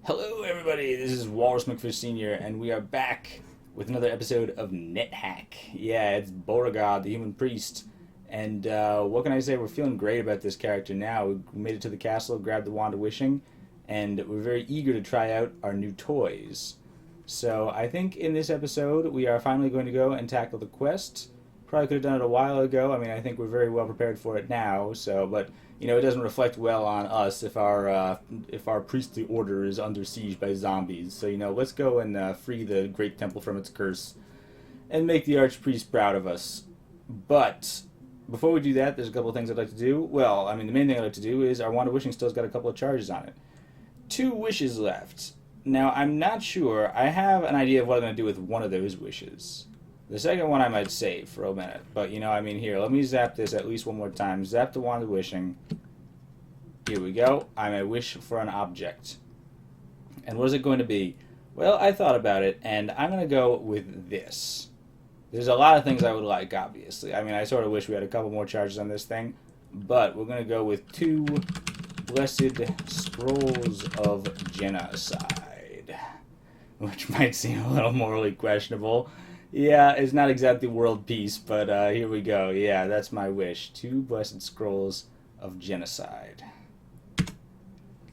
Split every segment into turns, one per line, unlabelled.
Hello, everybody. This is Walrus McFish Sr., and we are back with another episode of NetHack. Yeah, it's Beauregard, the human priest. And what can I say? We're feeling great about this character now. We made it to the castle, grabbed the Wand of Wishing, and we're very eager to try out our new toys. So I think in this episode, we are finally going to go and tackle the quest. Probably could have done it a while ago. I mean, I think we're very well prepared for it now. But it doesn't reflect well on us if our priestly order is under siege by zombies. So let's go and free the Great Temple from its curse, and make the Archpriest proud of us. But before we do that, there's a couple of things I'd like to do. Well, I mean, the main thing I'd like to do is our Wand of Wishing still's got a couple of charges on it. 2 wishes left. Now, I'm not sure. I have an idea of what I'm going to do with one of those wishes. The second one I might save for a minute. But, here, let me zap this at least one more time. Zap the Wand of Wishing. Here we go. I may wish for an object. And what is it going to be? Well, I thought about it, and I'm going to go with this. There's a lot of things I would like, obviously. I mean, I sort of wish we had a couple more charges on this thing. But we're going to go with 2 Blessed Scrolls of Genocide. Which might seem a little morally questionable. Yeah, it's not exactly world peace, but here we go. Yeah, that's my wish. 2 Blessed Scrolls of Genocide.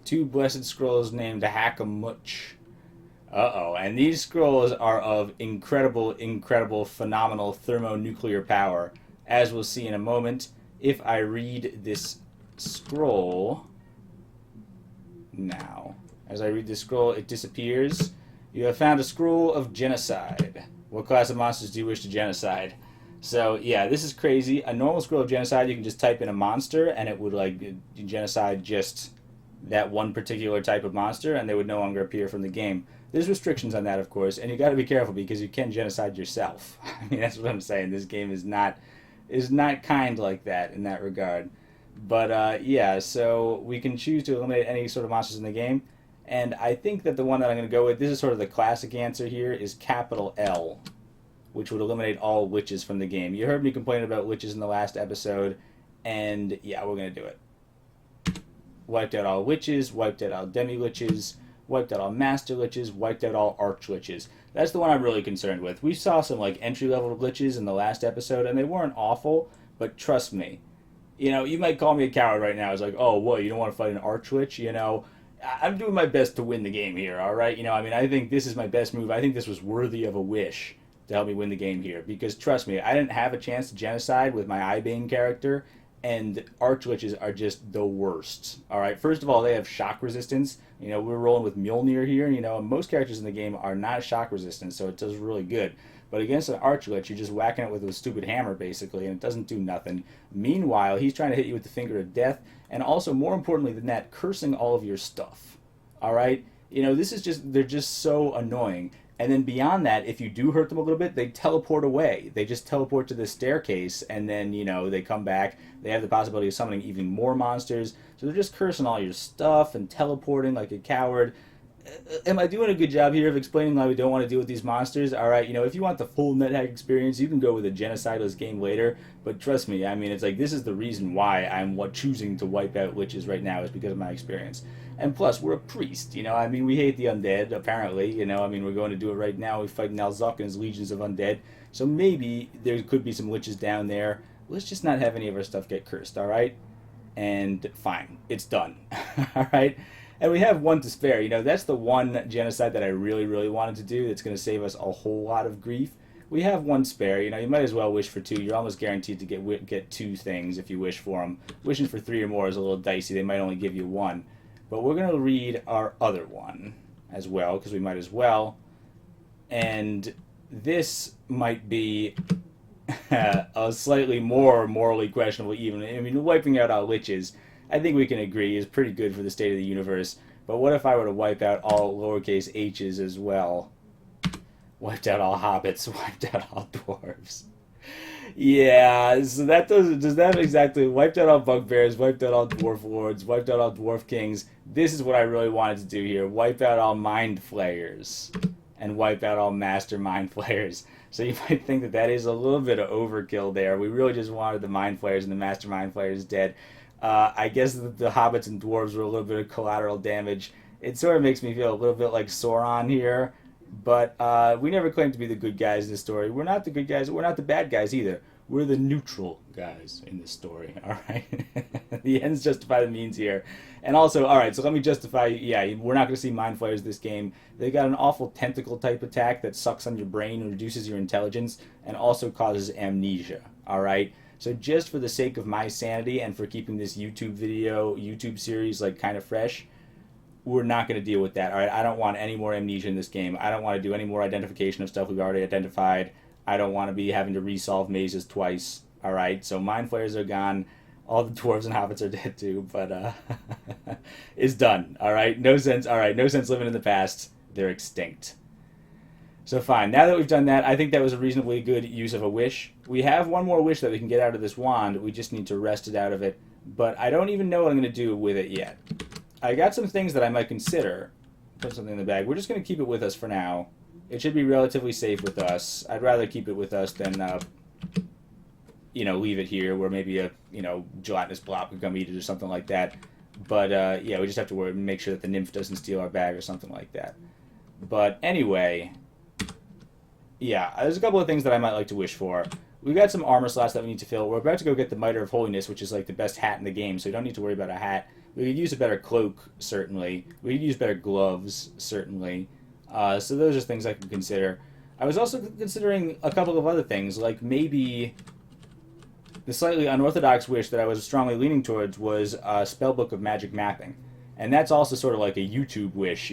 2 Blessed Scrolls named Hackamuch. Uh-oh, and these scrolls are of incredible, phenomenal thermonuclear power, as we'll see in a moment. If I read this scroll now, as I read this scroll, it disappears. You have found a scroll of genocide. What class of monsters do you wish to genocide? So, yeah, this is crazy. A normal scroll of genocide, you can just type in a monster, and it would, genocide just that one particular type of monster, and they would no longer appear from the game. There's restrictions on that, of course, and you got to be careful because you can genocide yourself. I mean, that's what I'm saying. This game is not kind like that in that regard. But, yeah, so we can choose to eliminate any sort of monsters in the game. And I think that the one that I'm going to go with, this is sort of the classic answer here, is capital L, which would eliminate all witches from the game. You heard me complain about witches in the last episode, and yeah, we're going to do it. Wiped out all witches, wiped out all demi-liches, wiped out all master liches, wiped out all arch-liches. That's the one I'm really concerned with. We saw some entry-level liches in the last episode, and they weren't awful, but trust me. You might call me a coward right now. It's like, oh, what, you don't want to fight an arch-lich? I'm doing my best to win the game here, all right? I think this is my best move. I think this was worthy of a wish to help me win the game here. Because, trust me, I didn't have a chance to genocide with my Eyebane character, and Archliches are just the worst, all right? First of all, they have shock resistance. We're rolling with Mjolnir here. And most characters in the game are not shock resistant, so it does really good. But against an Archlich, you're just whacking it with a stupid hammer, basically, and it doesn't do nothing. Meanwhile, he's trying to hit you with the Finger of Death, and also, more importantly than that, cursing all of your stuff. All right? They're just so annoying. And then beyond that, if you do hurt them a little bit, they teleport away. They just teleport to the staircase, and then, they come back. They have the possibility of summoning even more monsters. So they're just cursing all your stuff and teleporting like a coward. Am I doing a good job here of explaining why we don't want to deal with these monsters? All right, if you want the full NetHack experience, you can go with a genocidalist game later. But trust me, it's like this is the reason why I'm choosing to wipe out witches right now is because of my experience. And plus, we're a priest, we hate the undead, apparently, we're going to do it right now. We fight Nalzuk and his legions of undead. So maybe there could be some witches down there. Let's just not have any of our stuff get cursed, all right? And fine, it's done, all right? And we have 1 to spare. That's the one genocide that I really wanted to do that's going to save us a whole lot of grief. We have 1 spare. You might as well wish for 2. You're almost guaranteed to get 2 things if you wish for them. Wishing for 3 or more is a little dicey. They might only give you 1. But we're going to read our other one as well, because we might as well. And this might be a slightly more morally questionable even. Wiping out our liches, I think we can agree, is pretty good for the state of the universe. But what if I were to wipe out all lowercase h's as well? Wiped out all hobbits, wiped out all dwarves. Yeah, so that does that exactly. Wiped out all bugbears, wiped out all dwarf lords, wiped out all dwarf kings. This is what I really wanted to do here. Wipe out all mind flayers. And wipe out all master mind flayers. So you might think that is a little bit of overkill there. We really just wanted the mind flayers and the master mind flayers dead. I guess the hobbits and dwarves were a little bit of collateral damage. It sort of makes me feel a little bit like Sauron here. But we never claimed to be the good guys in this story. We're not the good guys. We're not the bad guys either. We're the neutral guys in this story. All right. The ends justify the means here. And also, all right, so let me justify. Yeah, we're not going to see mind flayers this game. They got an awful tentacle type attack that sucks on your brain and reduces your intelligence and also causes amnesia. All right. So just for the sake of my sanity and for keeping this YouTube series like kind of fresh, we're not going to deal with that. All right, I don't want any more amnesia in this game. I don't want to do any more identification of stuff we've already identified. I don't want to be having to resolve mazes twice. All right, so mind flayers are gone. All the dwarves and hobbits are dead too, but it's done. All right, no sense. All right, no sense living in the past. They're extinct. So fine. Now that we've done that, I think that was a reasonably good use of a wish. We have one more wish that we can get out of this wand. We just need to wrest it out of it. But I don't even know what I'm going to do with it yet. I got some things that I might consider. Put something in the bag. We're just going to keep it with us for now. It should be relatively safe with us. I'd rather keep it with us than, leave it here where maybe a, gelatinous blob could come eat it or something like that. But, yeah, we just have to make sure that the nymph doesn't steal our bag or something like that. But anyway, yeah, there's a couple of things that I might like to wish for. We've got some armor slots that we need to fill. We're about to go get the Mitre of Holiness, which is like the best hat in the game, so you don't need to worry about a hat. We could use a better cloak, certainly. We could use better gloves, certainly. So those are things I could consider. I was also considering a couple of other things, like maybe the slightly unorthodox wish that I was strongly leaning towards was a spellbook of magic mapping. And that's also sort of like a YouTube wish,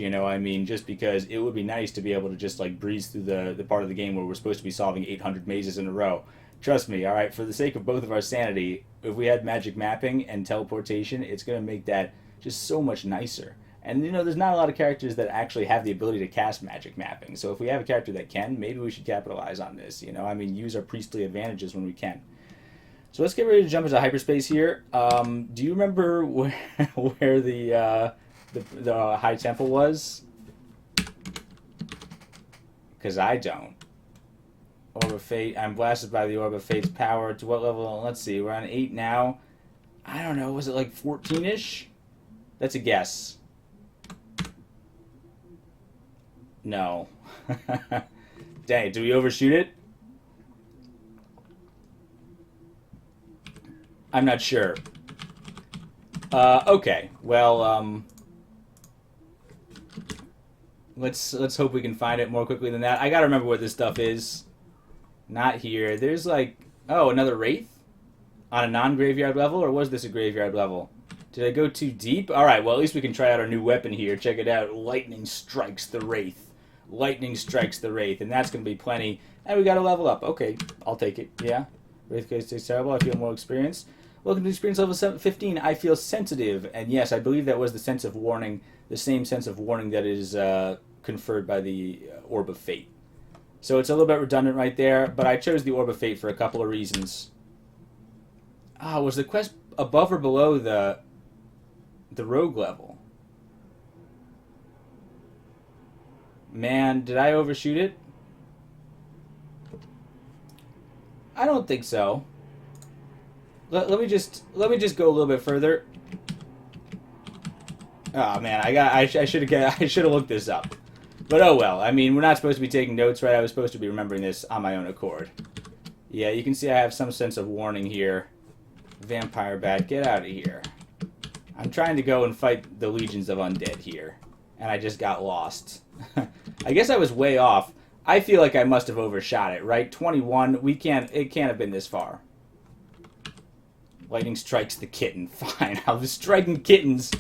just because it would be nice to be able to just like breeze through the part of the game where we're supposed to be solving 800 mazes in a row. Trust me, all right, for the sake of both of our sanity, if we had magic mapping and teleportation, it's going to make that just so much nicer. And, there's not a lot of characters that actually have the ability to cast magic mapping. So if we have a character that can, maybe we should capitalize on this, use our priestly advantages when we can. So let's get ready to jump into hyperspace here. Do you remember where the High Temple was? Because I don't. Orb of Fate. I'm blasted by the Orb of Fate's power. To what level? Let's see. We're on 8 now. I don't know. Was it like 14-ish? That's a guess. No. Dang it. Do we overshoot it? I'm not sure. Okay. Well, let's hope we can find it more quickly than that. I gotta remember what this stuff is. Not here. There's like, another Wraith? On a non-graveyard level? Or was this a graveyard level? Did I go too deep? Alright, well at least we can try out our new weapon here. Check it out. Lightning strikes the Wraith. Lightning strikes the Wraith. And that's going to be plenty. And we got to level up. Okay, I'll take it. Yeah. Wraith case takes terrible. I feel more experience. Welcome to experience level 15. I feel sensitive. And yes, I believe that was the sense of warning. The same sense of warning that is conferred by the Orb of Fate. So it's a little bit redundant right there, but I chose the Orb of Fate for a couple of reasons. Was the quest above or below the rogue level? Man, did I overshoot it? I don't think so. Let me just go a little bit further. Oh man, I should have looked this up. But oh well. I mean, we're not supposed to be taking notes, right? I was supposed to be remembering this on my own accord. Yeah, you can see I have some sense of warning here. Vampire bat, get out of here. I'm trying to go and fight the legions of undead here, and I just got lost. I guess I was way off. I feel like I must have overshot it, right? 21, it can't have been this far. Lightning strikes the kitten. Fine, I'll be striking kittens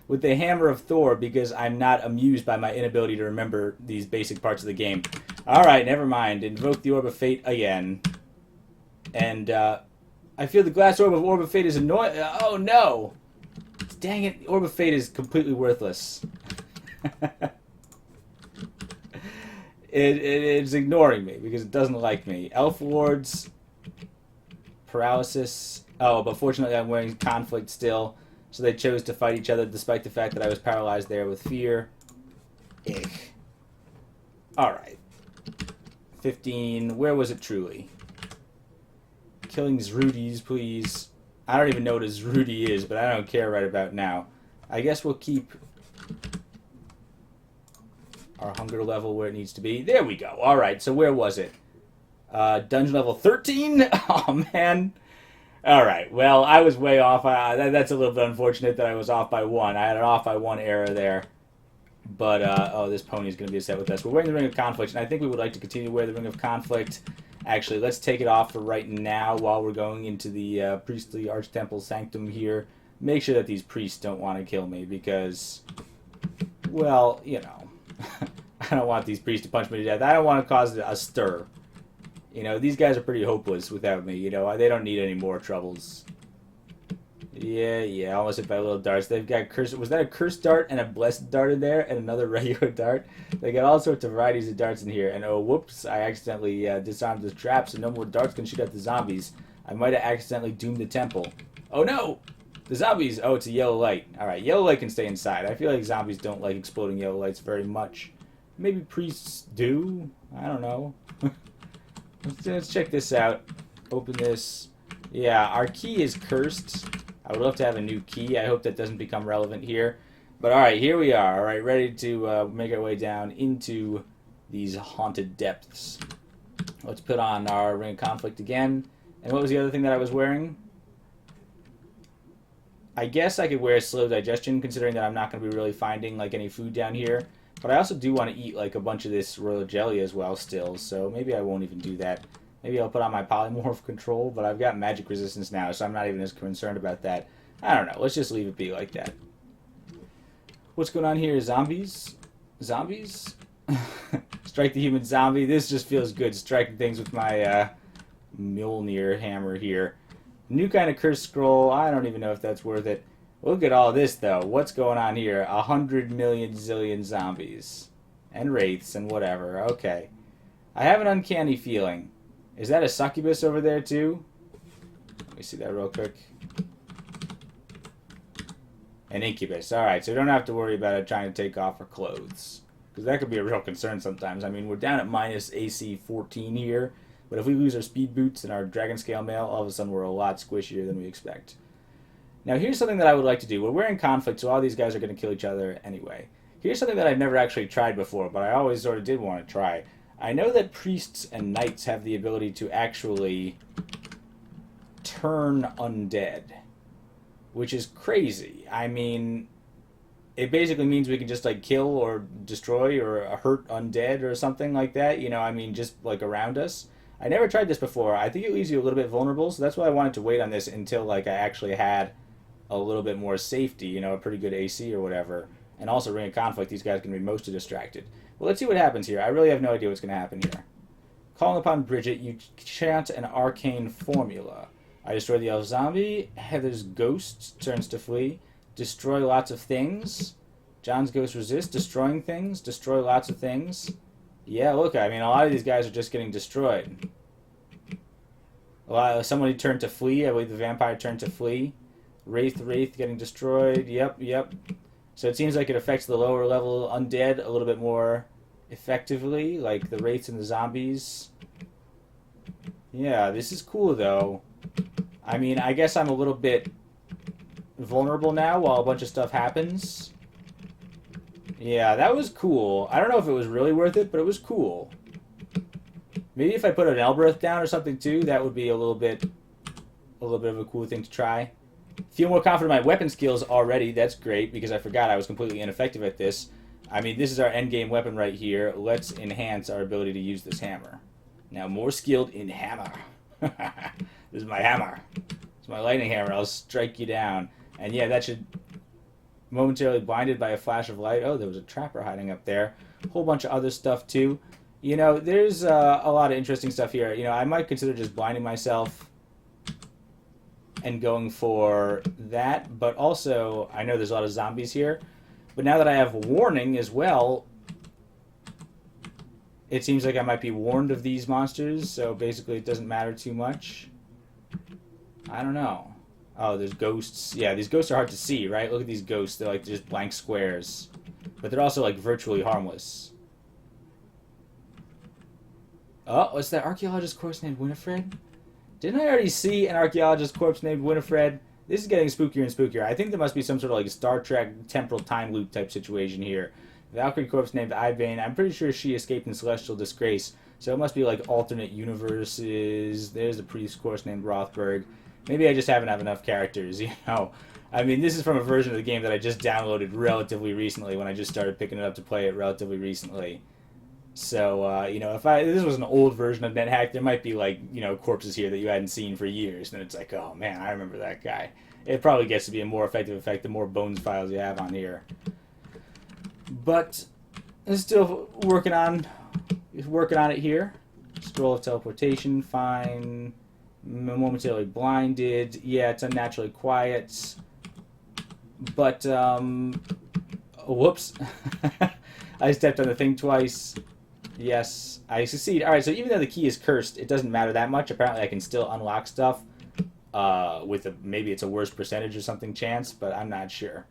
with the hammer of Thor because I'm not amused by my inability to remember these basic parts of the game. Alright, never mind. Invoke the Orb of Fate again. And, I feel the glass Orb of Fate is annoying. Oh, no! Dang it, the Orb of Fate is completely worthless. It's ignoring me because it doesn't like me. Elf Lords, paralysis. Oh, but fortunately I'm wearing conflict still, so they chose to fight each other despite the fact that I was paralyzed there with fear. Ick. Alright. 15. Where was it truly? Killing Zrudis, please. I don't even know what a Zrudi is, but I don't care right about now. I guess we'll keep our hunger level where it needs to be. There we go. All right, so where was it? Dungeon level 13? Oh, man. All right, well, I was way off. That's a little bit unfortunate that I was off by 1. I had an off by 1 error there. But, oh, this pony's going to be upset with us. We're wearing the Ring of Conflict, and I think we would like to continue to wear the Ring of Conflict. Actually, let's take it off for right now while we're going into the priestly Archtemple Sanctum here. Make sure that these priests don't want to kill me because, well, you know, I don't want these priests to punch me to death. I don't want to cause a stir. You know, these guys are pretty hopeless without me. You know, they don't need any more troubles. Yeah, almost hit by little darts. They've got cursed. Was that a cursed dart and a blessed dart in there and another regular dart? They got all sorts of varieties of darts in here. And oh, whoops, I accidentally disarmed the trap, so no more darts can shoot at the zombies. I might have accidentally doomed the temple. Oh no! The zombies! Oh, it's a yellow light. Alright, yellow light can stay inside. I feel like zombies don't like exploding yellow lights very much. Maybe priests do? I don't know. Let's check this out. Open this. Yeah, our key is cursed. I would love to have a new key. I hope that doesn't become relevant here. But alright, here we are. Alright, ready to make our way down into these haunted depths. Let's put on our Ring of Conflict again. And what was the other thing that I was wearing? I guess I could wear Slow Digestion, considering that I'm not going to be really finding like any food down here. But I also do want to eat like a bunch of this royal jelly as well still, so maybe I won't even do that. Maybe I'll put on my polymorph control, but I've got magic resistance now, so I'm not even as concerned about that. I don't know. Let's just leave it be like that. What's going on here? Zombies? Zombies? Strike the human zombie. This just feels good, striking things with my Mjolnir hammer here. New kind of cursed scroll. I don't even know if that's worth it. Look at all this, though. What's going on here? 100 million zillion zombies. And wraiths and whatever. Okay. I have an uncanny feeling. Is that a succubus over there, too? Let me see that real quick. An incubus. Alright, so we don't have to worry about it trying to take off our clothes. Because that could be a real concern sometimes. I mean, we're down at minus AC 14 here. But if we lose our speed boots and our dragon scale mail, all of a sudden we're a lot squishier than we expect. Now, here's something that I would like to do. We're wearing conflict, so all these guys are going to kill each other anyway. Here's something that I've never actually tried before, but I always sort of did want to try. I know that priests and knights have the ability to actually turn undead, which is crazy. I mean, it basically means we can just like kill or destroy or hurt undead or something like that, you know, I mean, just like around us. I never tried this before. I think it leaves you a little bit vulnerable, so that's why I wanted to wait on this until like I actually had a little bit more safety, you know, a pretty good AC or whatever. And also Ring of Conflict, these guys can be mostly distracted. Well, let's see what happens here. I really have no idea what's going to happen here. Calling upon Bridget, you chant an arcane formula. I destroy the elf zombie. Heather's ghost turns to flee. Destroy lots of things. John's ghost resists. Destroying things. Destroy lots of things. Yeah, look, I mean, a lot of these guys are just getting destroyed. Somebody turned to flee. I believe the vampire turned to flee. Wraith getting destroyed. Yep. So it seems like it affects the lower level undead a little bit more effectively, like the wraiths and the zombies. Yeah, this is cool, though. I mean, I guess I'm a little bit vulnerable now while a bunch of stuff happens. Yeah, that was cool. I don't know if it was really worth it, but it was cool. Maybe if I put an Elbereth down or something, too, that would be a little bit of a cool thing to try. Feel more confident in my weapon skills already. That's great, because I forgot I was completely ineffective at this. I mean, this is our endgame weapon right here. Let's enhance our ability to use this hammer. Now, more skilled in hammer. This is my hammer. It's my lightning hammer. I'll strike you down. And yeah, that should... Momentarily blinded by a flash of light. Oh, there was a trapper hiding up there. A whole bunch of other stuff, too. You know, there's a lot of interesting stuff here. You know, I might consider just blinding myself and going for that, but also I know there's a lot of zombies here, but now that I have warning as well, it seems like I might be warned of these monsters, so basically it doesn't matter too much. I don't know. Oh, there's ghosts. Yeah, these ghosts are hard to see, right? Look at these ghosts. They're like just blank squares, but they're also like virtually harmless. Oh, what's that archaeologist corpse named Winifred? Didn't I already see an archaeologist corpse named Winifred? This is getting spookier and spookier. I think there must be some sort of like Star Trek temporal time loop type situation here. Valkyrie corpse named Ibane. I'm pretty sure she escaped in Celestial Disgrace, so it must be like alternate universes. There's a priest corpse named Rothberg. Maybe I just haven't have enough characters, you know. I mean, this is from a version of the game that I just downloaded relatively recently when I just started picking it up to play it relatively recently. So, you know, if this was an old version of NetHack, there might be, like, you know, corpses here that you hadn't seen for years. And it's like, oh, man, I remember that guy. It probably gets to be a more effective effect the more bones files you have on here. But it's still working on it here. Scroll of teleportation, fine. Momentarily blinded. Yeah, it's unnaturally quiet. But, whoops. I stepped on the thing twice. Yes, I succeed. Alright, so even though the key is cursed, it doesn't matter that much. Apparently I can still unlock stuff with maybe it's a worse percentage or something chance, but I'm not sure.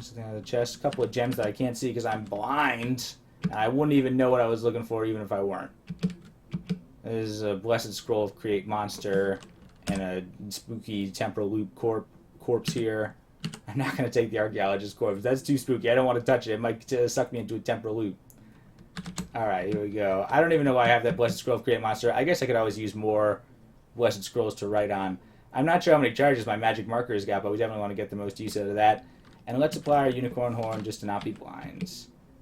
Something on the chest. A couple of gems that I can't see because I'm blind. And I wouldn't even know what I was looking for even if I weren't. There's a Blessed Scroll of Create Monster and a spooky Temporal Loop corpse here. I'm not going to take the Archaeologist corpse. That's too spooky. I don't want to touch it. It might suck me into a Temporal Loop. Alright, here we go. I don't even know why I have that Blessed Scroll of Create Monster. I guess I could always use more Blessed Scrolls to write on. I'm not sure how many charges my magic marker has got, but we definitely want to get the most use out of that. And let's apply our Unicorn Horn just to not be blind.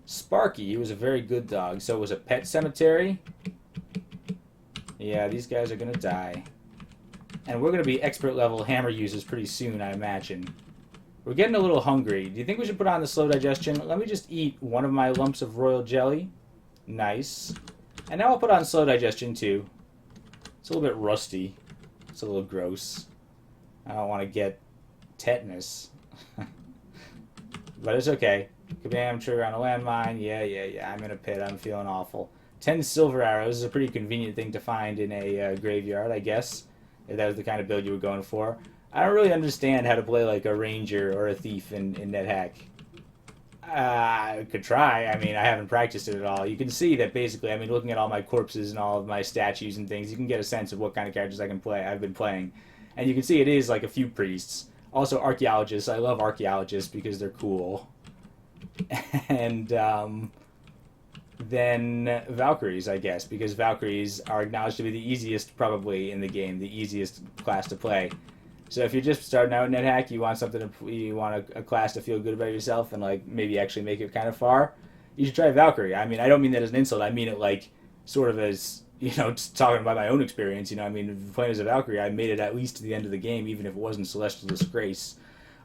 Sparky, he was a very good dog. So it was a pet cemetery. Yeah, these guys are going to die. And we're going to be expert level hammer users pretty soon, I imagine. We're getting a little hungry. Do you think we should put on the slow digestion? Let me just eat one of my lumps of royal jelly. Nice. And now I'll put on slow digestion too. It's a little bit rusty. It's a little gross. I don't want to get tetanus. But it's okay. Kabam, trigger on a landmine. Yeah. I'm in a pit. I'm feeling awful. 10 silver arrows is a pretty convenient thing to find in a graveyard, I guess. If that was the kind of build you were going for. I don't really understand how to play like a ranger or a thief in NetHack. I could try. I mean, I haven't practiced it at all. You can see that basically, I mean, looking at all my corpses and all of my statues and things, you can get a sense of what kind of characters I've been playing. And you can see it is like a few priests. Also archaeologists. I love archaeologists because they're cool. And then Valkyries, I guess, because Valkyries are acknowledged to be the easiest probably in the game, the easiest class to play. So if you're just starting out in NetHack, you want a class to feel good about yourself and like maybe actually make it kind of far, you should try Valkyrie. I mean, I don't mean that as an insult. I mean it like sort of as, you know, just talking about my own experience. You know, I mean, playing as a Valkyrie, I made it at least to the end of the game, even if it wasn't Celestial Disgrace.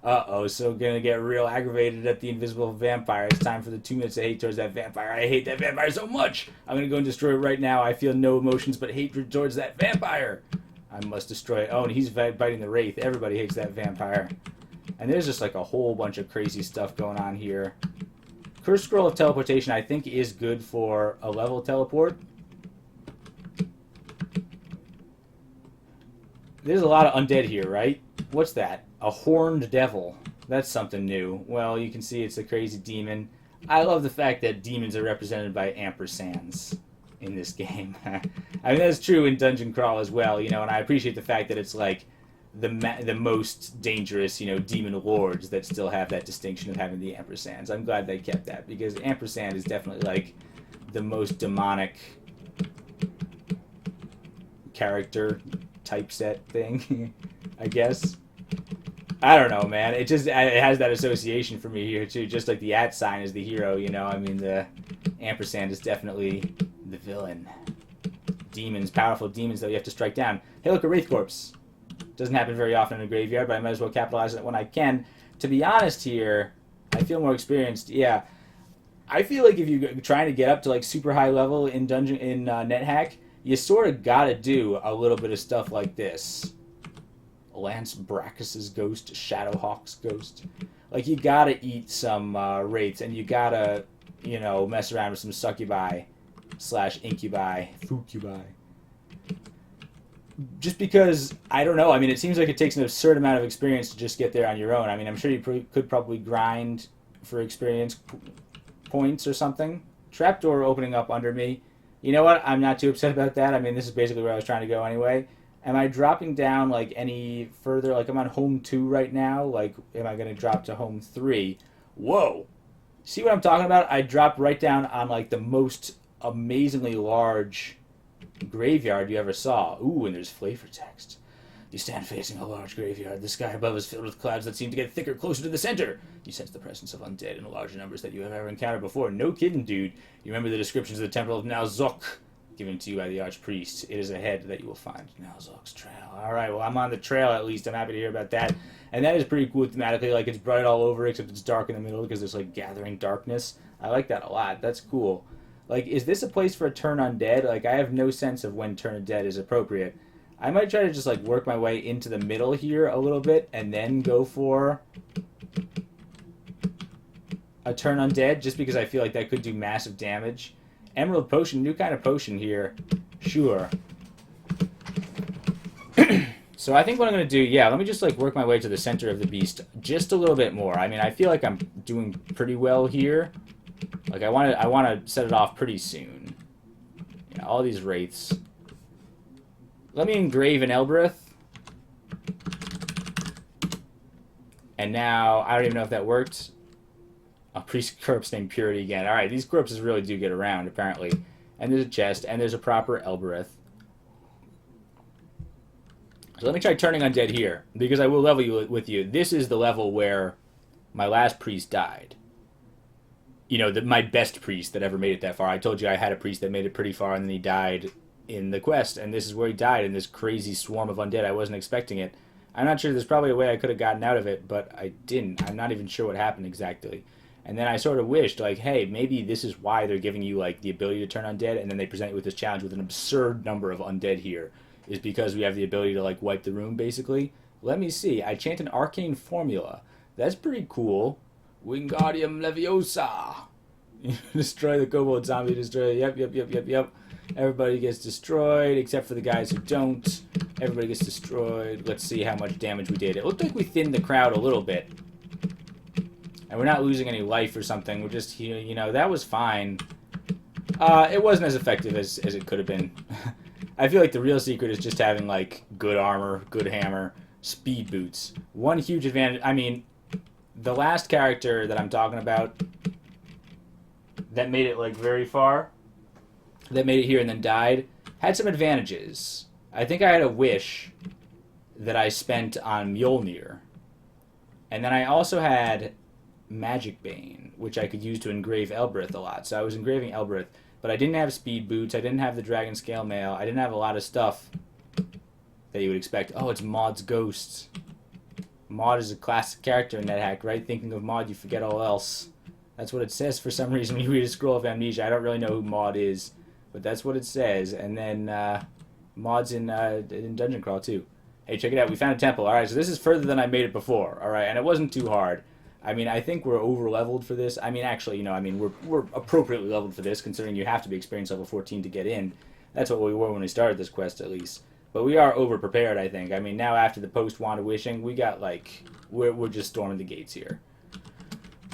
So gonna get real aggravated at the invisible vampire. It's time for the 2 minutes of hate towards that vampire. I hate that vampire so much. I'm gonna go and destroy it right now. I feel no emotions but hatred towards that vampire. I must destroy it. Oh, and he's biting the Wraith. Everybody hates that vampire. And there's just like a whole bunch of crazy stuff going on here. Cursed Scroll of Teleportation, I think, is good for a level teleport. There's a lot of undead here, right? What's that? A horned devil. That's something new. Well, you can see it's a crazy demon. I love the fact that demons are represented by ampersands in this game. I mean, that's true in Dungeon Crawl as well, you know, and I appreciate the fact that it's like the most dangerous, you know, demon lords that still have that distinction of having the ampersands. I'm glad they kept that, because ampersand is definitely like the most demonic character typeset thing, I guess. I don't know, man. It has that association for me here too. Just like the @ sign is the hero, you know. I mean, the ampersand is definitely the villain. Demons, powerful demons that you have to strike down. Hey, look, a Wraith Corpse. Doesn't happen very often in a graveyard, but I might as well capitalize on it when I can. To be honest here, I feel more experienced. Yeah, I feel like if you're trying to get up to like super high level in NetHack, you sort of gotta do a little bit of stuff like this. Lance Brachus's ghost, Shadowhawk's ghost. Like, you gotta eat some wraiths, and you gotta, you know, mess around with some succubi / incubi, fucubi. Just because, I don't know, I mean, it seems like it takes an absurd amount of experience to just get there on your own. I mean, I'm sure you could probably grind for experience points or something. Trapdoor opening up under me. You know what? I'm not too upset about that. I mean, this is basically where I was trying to go anyway. Am I dropping down, like, any further? Like, I'm on home 2 right now. Like, am I going to drop to home 3? Whoa! See what I'm talking about? I dropped right down on like the most amazingly large graveyard you ever saw. Ooh, and there's flavor text. You stand facing a large graveyard. The sky above is filled with clouds that seem to get thicker closer to the center. You sense the presence of undead in larger numbers that you have ever encountered before. No kidding, dude. You remember the descriptions of the Temple of Nalzok given to you by the Archpriest. It is ahead that you will find Nalzok's trail. Alright, well, I'm on the trail at least. I'm happy to hear about that. And that is pretty cool thematically. Like, it's bright all over, except it's dark in the middle because there's, like, gathering darkness. I like that a lot. That's cool. Like, is this a place for a turn undead? Like, I have no sense of when turn undead is appropriate. I might try to just, like, work my way into the middle here a little bit and then go for a turn undead, just because I feel like that could do massive damage. Emerald potion, new kind of potion here. Sure. So I think what I'm going to do, yeah, let me just, like, work my way to the center of the beast just a little bit more. I mean, I feel like I'm doing pretty well here. Like, I want to set it off pretty soon. Yeah, all these wraiths. Let me engrave an Elbereth. And now, I don't even know if that worked. A priest corpse named Purity again. Alright, these corpses really do get around, apparently. And there's a chest, and there's a proper Elbereth. So let me try turning undead here, because I will level you with you. This is the level where my last priest died. You know, my best priest that ever made it that far. I told you I had a priest that made it pretty far, and then he died in the quest, and this is where he died, in this crazy swarm of undead. I wasn't expecting it. I'm not sure, there's probably a way I could have gotten out of it, but I didn't. I'm not even sure what happened exactly. And then I sort of wished, like, hey, maybe this is why they're giving you, like, the ability to turn undead, and then they present you with this challenge with an absurd number of undead here, is because we have the ability to, like, wipe the room, basically. Let me see. I chant an arcane formula. That's pretty cool. Wingardium Leviosa. Destroy the kobold zombie, destroy. Yep. Everybody gets destroyed, except for the guys who don't. Everybody gets destroyed. Let's see how much damage we did. It looked like we thinned the crowd a little bit. And we're not losing any life or something. We're just, you know, that was fine. It wasn't as effective as it could have been. I feel like the real secret is just having, like, good armor, good hammer, speed boots. One huge advantage, I mean, the last character that I'm talking about that made it, like, very far, that made it here and then died, had some advantages. I think I had a wish that I spent on Mjolnir. And then I also had Magic Bane, which I could use to engrave Elbereth a lot. So I was engraving Elbereth, but I didn't have speed boots, I didn't have the dragon scale mail, I didn't have a lot of stuff that you would expect. Oh, it's Maud's ghost. Maud is a classic character in NetHack, right? Thinking of Maud, you forget all else. That's what it says for some reason when you read a scroll of amnesia. I don't really know who Maud is, but that's what it says. And then Maud's in Dungeon Crawl too. Hey, check it out. We found a temple. All right, so this is further than I made it before. All right, and it wasn't too hard. I mean, I think we're over-leveled for this. I mean, actually, you know, I mean, we're appropriately leveled for this, considering you have to be experience level 14 to get in. That's what we were when we started this quest, at least. But we are over-prepared, I think. I mean, now after the post-Wand of Wishing, we got, like, we're just storming the gates here.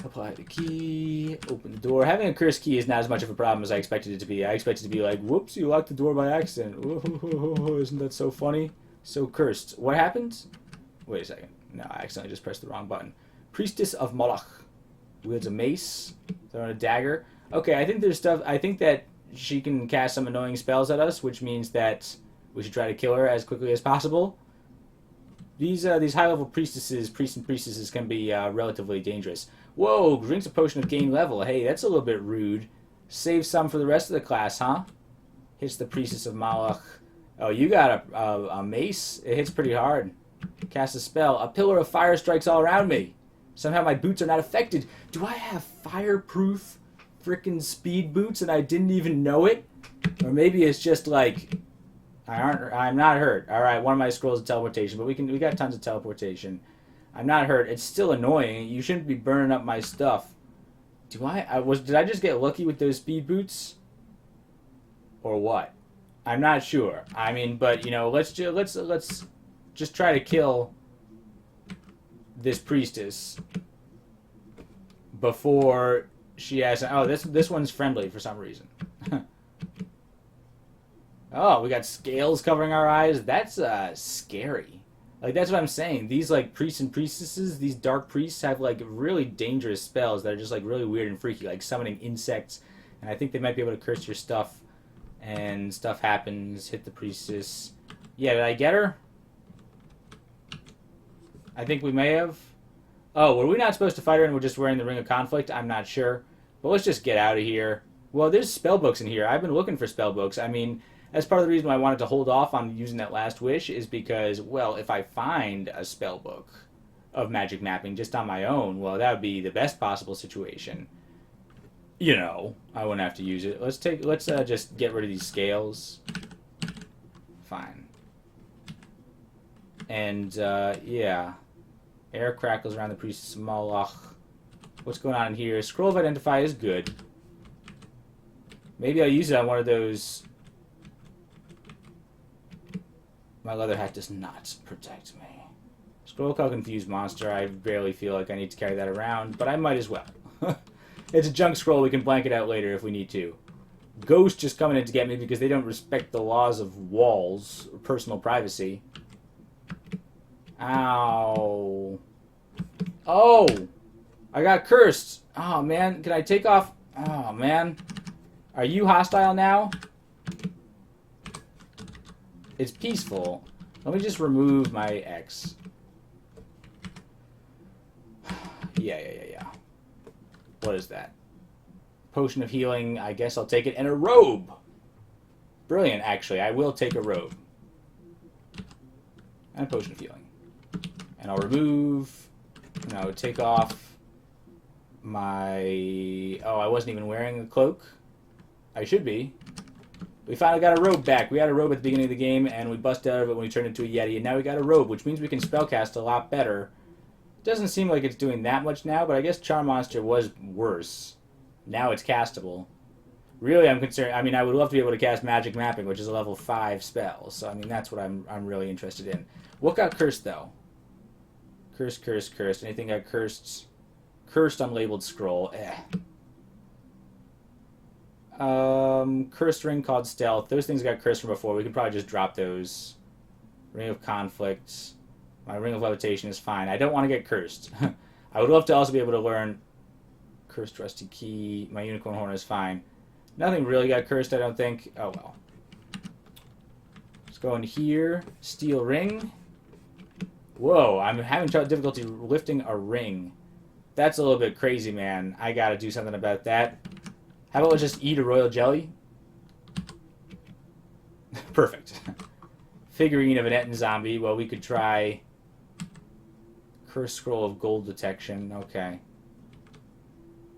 Apply the key, open the door. Having a cursed key is not as much of a problem as I expected it to be. I expected it to be like, whoops, you locked the door by accident. Isn't that so funny? So cursed. What happened? Wait a second. No, I accidentally just pressed the wrong button. Priestess of Moloch. Wields a mace. Throwing a dagger. Okay, I think there's stuff. I think that she can cast some annoying spells at us, which means that we should try to kill her as quickly as possible. These high-level priests and priestesses can be relatively dangerous. Whoa, drinks a potion of gain level. Hey, that's a little bit rude. Save some for the rest of the class, huh? Hits the Priestess of Moloch. Oh, you got a mace? It hits pretty hard. Cast a spell. A pillar of fire strikes all around me. Somehow my boots are not affected. Do I have fireproof frickin' speed boots and I didn't even know it? Or maybe it's just like, I'm not hurt. Alright, one of my scrolls is teleportation, but we got tons of teleportation. I'm not hurt. It's still annoying. You shouldn't be burning up my stuff. Did I just get lucky with those speed boots? Or what? I'm not sure. I mean, but you know, let's just try to kill this priestess before she has. Oh, this one's friendly for some reason. Oh, we got scales covering our eyes. That's scary. Like, that's what I'm saying. These, like, priests and priestesses, these dark priests have, like, really dangerous spells that are just, like, really weird and freaky, like summoning insects. And I think they might be able to curse your stuff. And stuff happens. Hit the priestess. Yeah, did I get her? I think we may have. Oh, were we not supposed to fight her and we're just wearing the Ring of Conflict? I'm not sure. But let's just get out of here. Well, there's spell books in here. I've been looking for spell books. I mean, that's part of the reason why I wanted to hold off on using that last wish is because, well, if I find a spell book of magic mapping just on my own, well, that would be the best possible situation. You know, I wouldn't have to use it. Let's just get rid of these scales. Fine. And, yeah. Air crackles around the priestess of Moloch. What's going on in here? Scroll of Identify is good. Maybe I'll use it on one of those. My leather hat does not protect me. Scroll called Confused Monster. I barely feel like I need to carry that around, but I might as well. It's a junk scroll. We can blank it out later if we need to. Ghost just coming in to get me because they don't respect the laws of walls or personal privacy. Ow. Oh! I got cursed. Oh, man. Can I take off? Oh, man. Are you hostile now? It's peaceful. Let me just remove my X. Yeah. What is that? Potion of healing. I guess I'll take it. And a robe. Brilliant, actually. I will take a robe. And a potion of healing. And I'll remove... No, take off my... Oh, I wasn't even wearing a cloak. I should be. We finally got a robe back. We had a robe at the beginning of the game, and we busted out of it when we turned into a Yeti, and now we got a robe, which means we can spellcast a lot better. It doesn't seem like it's doing that much now, but I guess Charm Monster was worse. Now it's castable. Really, I'm concerned... I mean, I would love to be able to cast Magic Mapping, which is a level 5 spell, so, I mean, that's what I'm really interested in. What got cursed, though? Cursed. Anything got cursed? Cursed unlabeled scroll. Cursed ring called Stealth. Those things got cursed from before. We could probably just drop those. Ring of Conflict. My Ring of Levitation is fine. I don't want to get cursed. I would love to also be able to learn Cursed Rusty Key. My Unicorn Horn is fine. Nothing really got cursed, I don't think. Oh, well. Let's go in here. Steel Ring. Whoa, I'm having difficulty lifting a ring. That's a little bit crazy, man. I gotta do something about that. How about let's just eat a royal jelly? Perfect. Figurine of an Etten zombie. Well, we could try... Cursed Scroll of Gold Detection. Okay.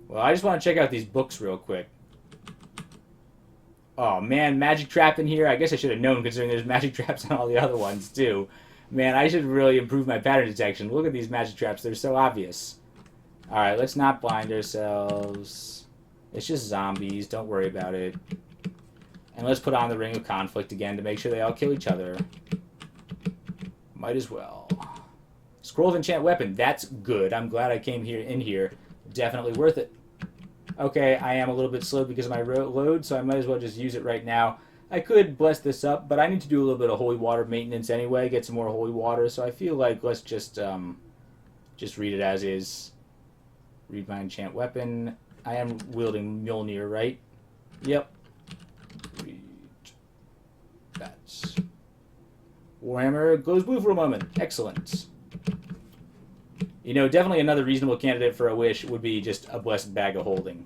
Well, I just want to check out these books real quick. Oh, man, magic trap in here. I guess I should have known, considering there's magic traps on all the other ones, too. Man, I should really improve my pattern detection. Look at these magic traps. They're so obvious. Alright, let's not blind ourselves. It's just zombies. Don't worry about it. And let's put on the Ring of Conflict again to make sure they all kill each other. Might as well. Scroll of Enchant Weapon. That's good. I'm glad I came in here. Definitely worth it. Okay, I am a little bit slow because of my load, so I might as well just use it right now. I could bless this up, but I need to do a little bit of holy water maintenance anyway, get some more holy water, so I feel like let's just read it as is. Read my enchant weapon. I am wielding Mjolnir, right? Yep. Read that. Warhammer glows blue for a moment. Excellent. You know, definitely another reasonable candidate for a wish would be just a blessed bag of holding.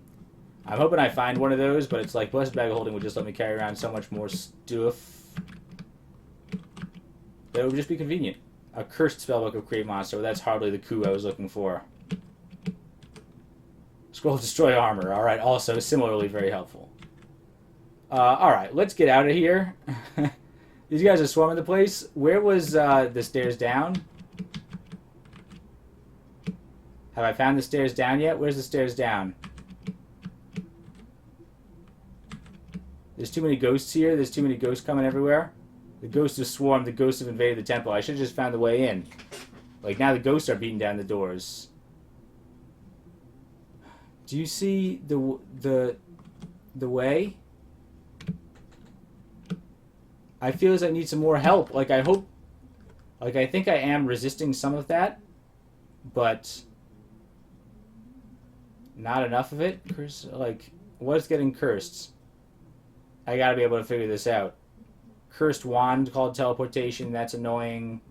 I'm hoping I find one of those, but it's like blessed bag of holding would just let me carry around so much more stuff that it would just be convenient. A cursed spellbook of Create Monster. Well, that's hardly the coup I was looking for. Scroll of Destroy Armor. Alright, also similarly very helpful. Alright, let's get out of here. These guys are swarming the place. Where was the stairs down? Have I found the stairs down yet? Where's the stairs down? There's too many ghosts here. There's too many ghosts coming everywhere. The ghosts have swarmed. The ghosts have invaded the temple. I should have just found the way in. Like, now the ghosts are beating down the doors. Do you see the way? I feel as I need some more help. Like, I hope Like, I think I am resisting some of that, but not enough of it. Like, what's getting cursed? I gotta be able to figure this out. Cursed wand called teleportation. That's annoying.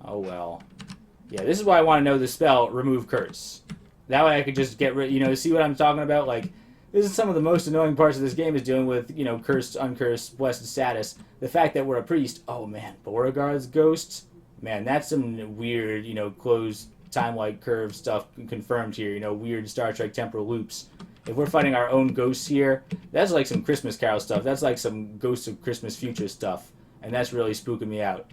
Oh well. Yeah, this is why I want to know the spell remove curse. That way I could just get rid. See what I'm talking about? Like, this is some of the most annoying parts of this game is dealing with cursed, uncursed, blessed status. The fact that we're a priest. Oh man, Beauregard's ghost. Man, that's some weird closed time-like curve stuff confirmed here. Weird Star Trek temporal loops. If we're fighting our own ghosts here, that's like some Christmas Carol stuff. That's like some Ghosts of Christmas Future stuff. And that's really spooking me out.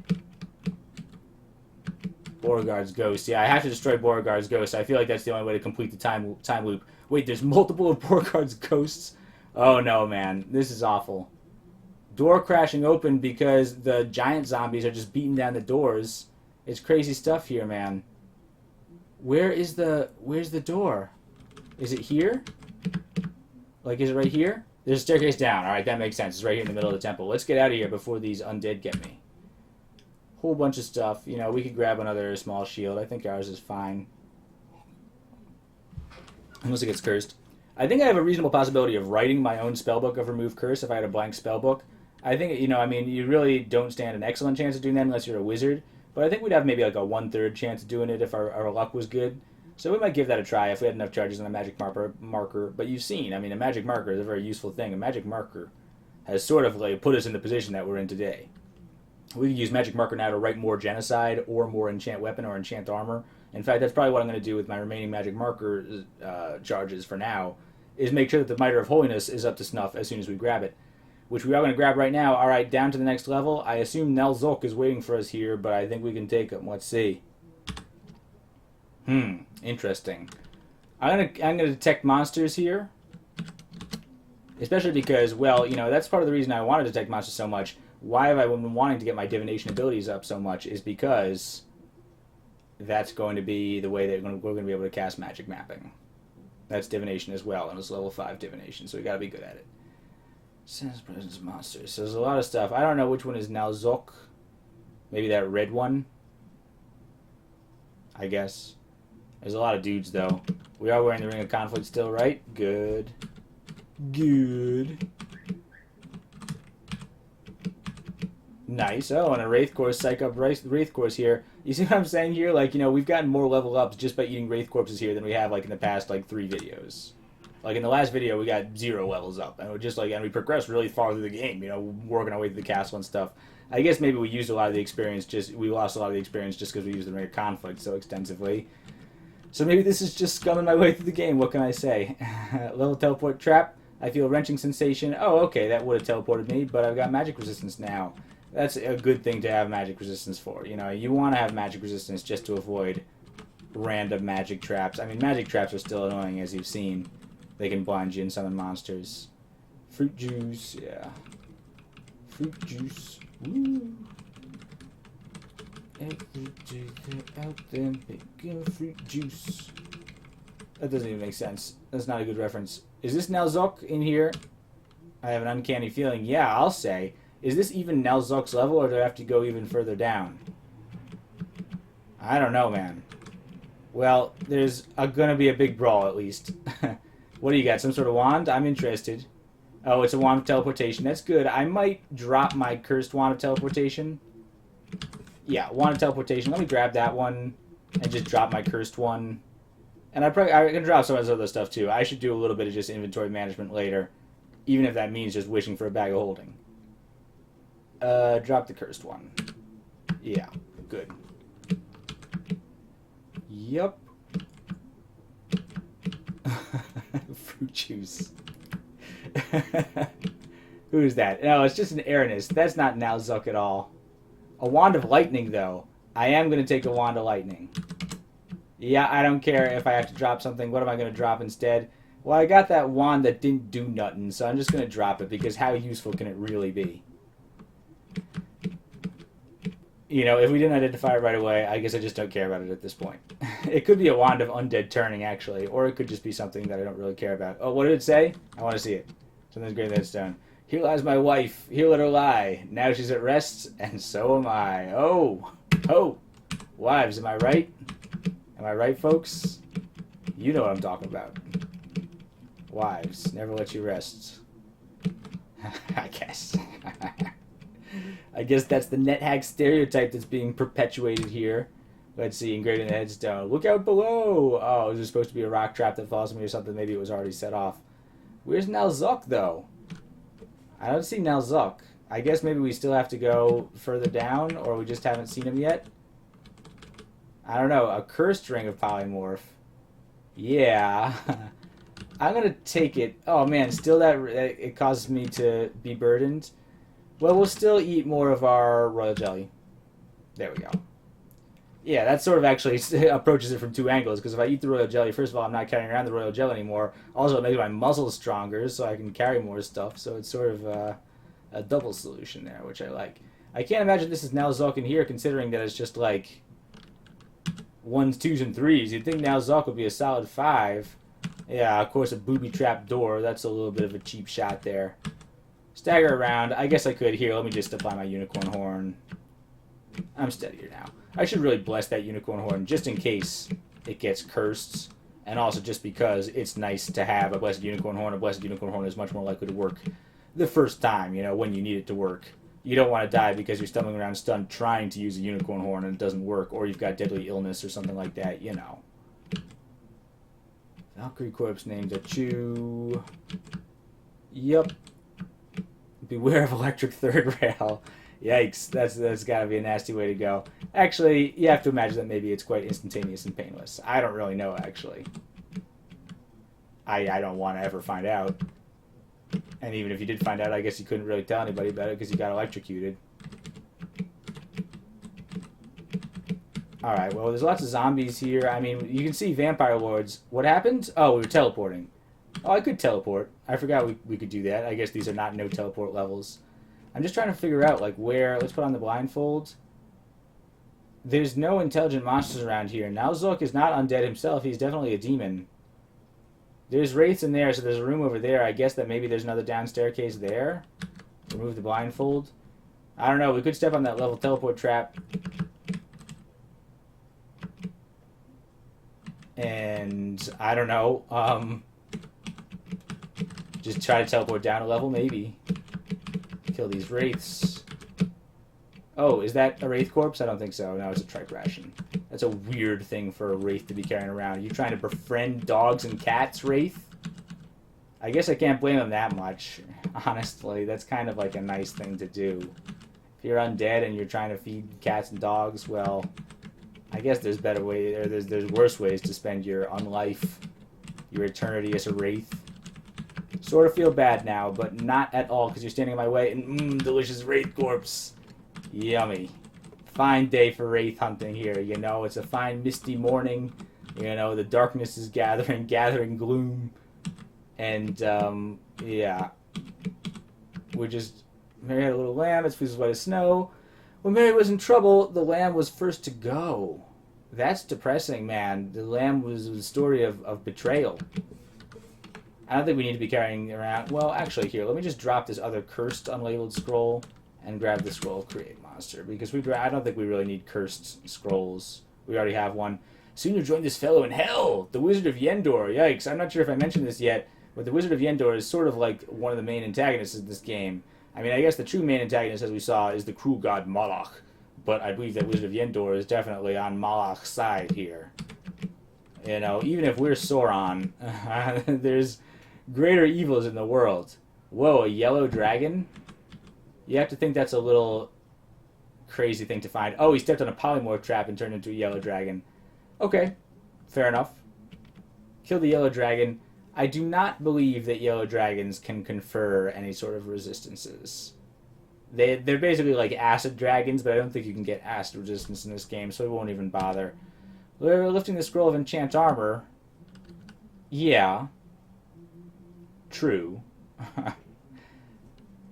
Beauregard's ghost. Yeah, I have to destroy Beauregard's ghost. I feel like that's the only way to complete the time loop. Wait, there's multiple of Beauregard's ghosts? Oh no, man. This is awful. Door crashing open because the giant zombies are just beating down the doors. It's crazy stuff here, man. Where's the door? Is it here? Like, is it right here? There's a staircase down. Alright, that makes sense. It's right here in the middle of the temple. Let's get out of here before these undead get me. Whole bunch of stuff. We could grab another small shield. I think ours is fine. Unless it gets cursed. I think I have a reasonable possibility of writing my own spellbook of Remove Curse if I had a blank spellbook. I think, you really don't stand an excellent chance of doing that unless you're a wizard. But I think we'd have maybe like a 1/3 chance of doing it if our luck was good. So we might give that a try if we had enough charges on a magic marker. But you've seen, a magic marker is a very useful thing. A magic marker has sort of like put us in the position that we're in today. We could use magic marker now to write more genocide or more enchant weapon or enchant armor. In fact, that's probably what I'm going to do with my remaining magic marker charges for now, is make sure that the Mitre of Holiness is up to snuff as soon as we grab it. Which we are going to grab right now. Alright, down to the next level. I assume Nelzok is waiting for us here, but I think we can take him. Let's see. Interesting. I'm gonna detect monsters here. Especially because, well, that's part of the reason I wanted to detect monsters so much. Why have I been wanting to get my divination abilities up so much is because that's going to be the way that we're going to be able to cast magic mapping. That's divination as well, and it's level 5 divination, so we got to be good at it. Sense presence monsters. So there's a lot of stuff. I don't know which one is Nalzok. Maybe that red one. I guess. There's a lot of dudes, though. We are wearing the Ring of Conflict still, right? Good. Good. Nice. Oh, and a Wraith Course, Psych Up Wraith Course here. You see what I'm saying here? Like, we've gotten more level ups just by eating Wraith Corpses here than we have, like, in the past, 3 videos. Like, in the last video, we got 0 levels up. And we progressed really far through the game, working our way through the castle and stuff. I guess maybe we used a lot of the experience, we lost a lot of the experience just because we used the Ring of Conflict so extensively. So maybe this is just scumming my way through the game, what can I say? Level teleport trap. I feel wrenching sensation. Oh, okay, that would have teleported me, but I've got magic resistance now. That's a good thing to have magic resistance for. You want to have magic resistance just to avoid random magic traps. Magic traps are still annoying, as you've seen. They can blind you and summon monsters. Fruit juice, yeah. Fruit juice. Woo. Every day they're out there making fruit juice. That doesn't even make sense. That's not a good reference. Is this Nalzok in here? I have an uncanny feeling. Yeah, I'll say. Is this even Nalzok's level, or do I have to go even further down? I don't know, man. Well, there's gonna be a big brawl, at least. What do you got? Some sort of wand? I'm interested. Oh, it's a wand of teleportation. That's good. I might drop my cursed wand of teleportation. Yeah, wand of teleportation. Let me grab that one and just drop my cursed one. And I can drop some of this other stuff, too. I should do a little bit of just inventory management later, even if that means just wishing for a bag of holding. Drop the cursed one. Yeah, good. Yup. Fruit juice. Who is that? No, it's just an Aranus. That's not Nalzuk at all. A wand of lightning, though. I am going to take a wand of lightning. Yeah, I don't care if I have to drop something. What am I going to drop instead? Well, I got that wand that didn't do nothing, so I'm just going to drop it, because how useful can it really be? If we didn't identify it right away, I guess I just don't care about it at this point. It could be a wand of undead turning, actually, or it could just be something that I don't really care about. Oh, what did it say? I want to see it. Something's greater than that stone. Here lies my wife. Here let her lie. Now she's at rest, and so am I. Oh, Oh, wives, am I right? Am I right, folks? You know what I'm talking about. Wives, never let you rest. I guess. I guess that's the NetHack stereotype that's being perpetuated here. Let's see, engraved in the headstone. Look out below! Oh, is there supposed to be a rock trap that follows me or something? Maybe it was already set off. Where's Nalzuk, though? I don't see Nalzuk. I guess maybe we still have to go further down, or we just haven't seen him yet? I don't know. A cursed ring of polymorph. Yeah. I'm going to take it. Oh, man, still it causes me to be burdened. Well, we'll still eat more of our royal jelly. There we go. Yeah, that sort of actually approaches it from two angles, because if I eat the royal jelly, first of all, I'm not carrying around the royal jelly anymore. Also, it makes my muscles stronger, so I can carry more stuff. So it's sort of a double solution there, which I like. I can't imagine this is Nalzuk in here, considering that it's just like 1s, 2s, and 3s. You'd think Nalzuk would be a solid 5. Yeah, of course, a booby trap door. That's a little bit of a cheap shot there. Stagger around. I guess I could. Here, let me just apply my unicorn horn. I'm steadier now. I should really bless that unicorn horn just in case it gets cursed. And also just because it's nice to have a blessed unicorn horn. A blessed unicorn horn is much more likely to work the first time, you know, when you need it to work. You don't want to die because you're stumbling around stunned trying to use a unicorn horn and it doesn't work. Or you've got deadly illness or something like that, you know. Valkyrie corpse named a Chew. Yup. Beware of electric third rail. Yikes, that's got to be a nasty way to go. Actually, you have to imagine that maybe it's quite instantaneous and painless. I don't really know, actually. I don't want to ever find out. And even if you did find out, I guess you couldn't really tell anybody about it because you got electrocuted. Alright, well, there's lots of zombies here. I mean, you can see vampire lords. What happened? Oh, we were teleporting. Oh, I could teleport. I forgot we could do that. I guess these are not no teleport levels. I'm just trying to figure out, like, where... Let's put on the blindfold. There's no intelligent monsters around here. Nalzuk is not undead himself. He's definitely a demon. There's wraiths in there, so there's a room over there. I guess that maybe there's another down staircase there. Remove the blindfold. I don't know. We could step on that level teleport trap. And... I don't know. Just try to teleport down a level, maybe. Kill these wraiths. Oh, is that a wraith corpse? I don't think so. No, it's a trike ration. That's a weird thing for a wraith to be carrying around. Are you trying to befriend dogs and cats, wraith? I guess I can't blame them that much. Honestly, that's kind of like a nice thing to do. If you're undead and you're trying to feed cats and dogs, well, I guess there's better ways, or there's worse ways to spend your unlife, your eternity as a wraith. Sort of feel bad now, but not at all, because you're standing in my way, and delicious wraith corpse. Yummy. Fine day for wraith hunting here, you know. It's a fine misty morning. You know, the darkness is gathering gloom. And, yeah. Mary had a little lamb, its fleece was white as snow. When Mary was in trouble, the lamb was first to go. That's depressing, man. The lamb was the story of betrayal. I don't think we need to be carrying around... Well, actually, here, let me just drop this other cursed unlabeled scroll and grab the scroll of Create Monster, because I don't think we really need cursed scrolls. We already have one. Soon you'll join this fellow in hell, the Wizard of Yendor. Yikes, I'm not sure if I mentioned this yet, but the Wizard of Yendor is sort of like one of the main antagonists of this game. I mean, I guess the true main antagonist, as we saw, is the cruel god Malach, but I believe that Wizard of Yendor is definitely on Malach's side here. You know, even if we're Sauron, there's greater evils in the world. Whoa, a yellow dragon? You have to think that's a little crazy thing to find. Oh, he stepped on a polymorph trap and turned into a yellow dragon. Okay, fair enough. Kill the yellow dragon. I do not believe that yellow dragons can confer any sort of resistances. They're basically like acid dragons, but I don't think you can get acid resistance in this game, so we won't even bother. We're lifting the scroll of enchant armor. Yeah. True.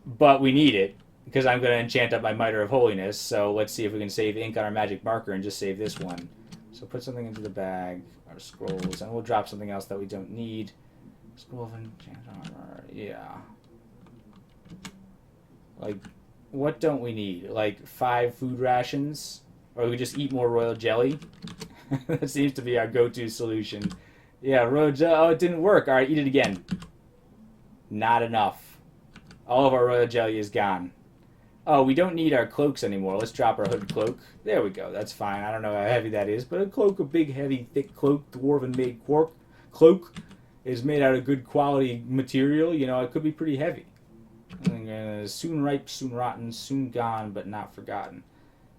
But we need it, because I'm going to enchant up my Mitre of Holiness, so let's see if we can save ink on our magic marker and just save this one. So put something into the bag, our scrolls, and we'll drop something else that we don't need. Scroll of enchant armor, yeah. Like, what don't we need? Like 5 food rations? Or we just eat more royal jelly. That seems to be our go-to solution. Yeah, royal jelly. Oh, it didn't work. All right, eat it again. Not enough. All of our royal jelly is gone. Oh, we don't need our cloaks anymore. Let's drop our hooded cloak. There we go. That's fine. I don't know how heavy that is, but a cloak, a big, heavy, thick cloak, dwarven-made cloak, is made out of good quality material. You know, it could be pretty heavy. Soon ripe, soon rotten, soon gone, but not forgotten.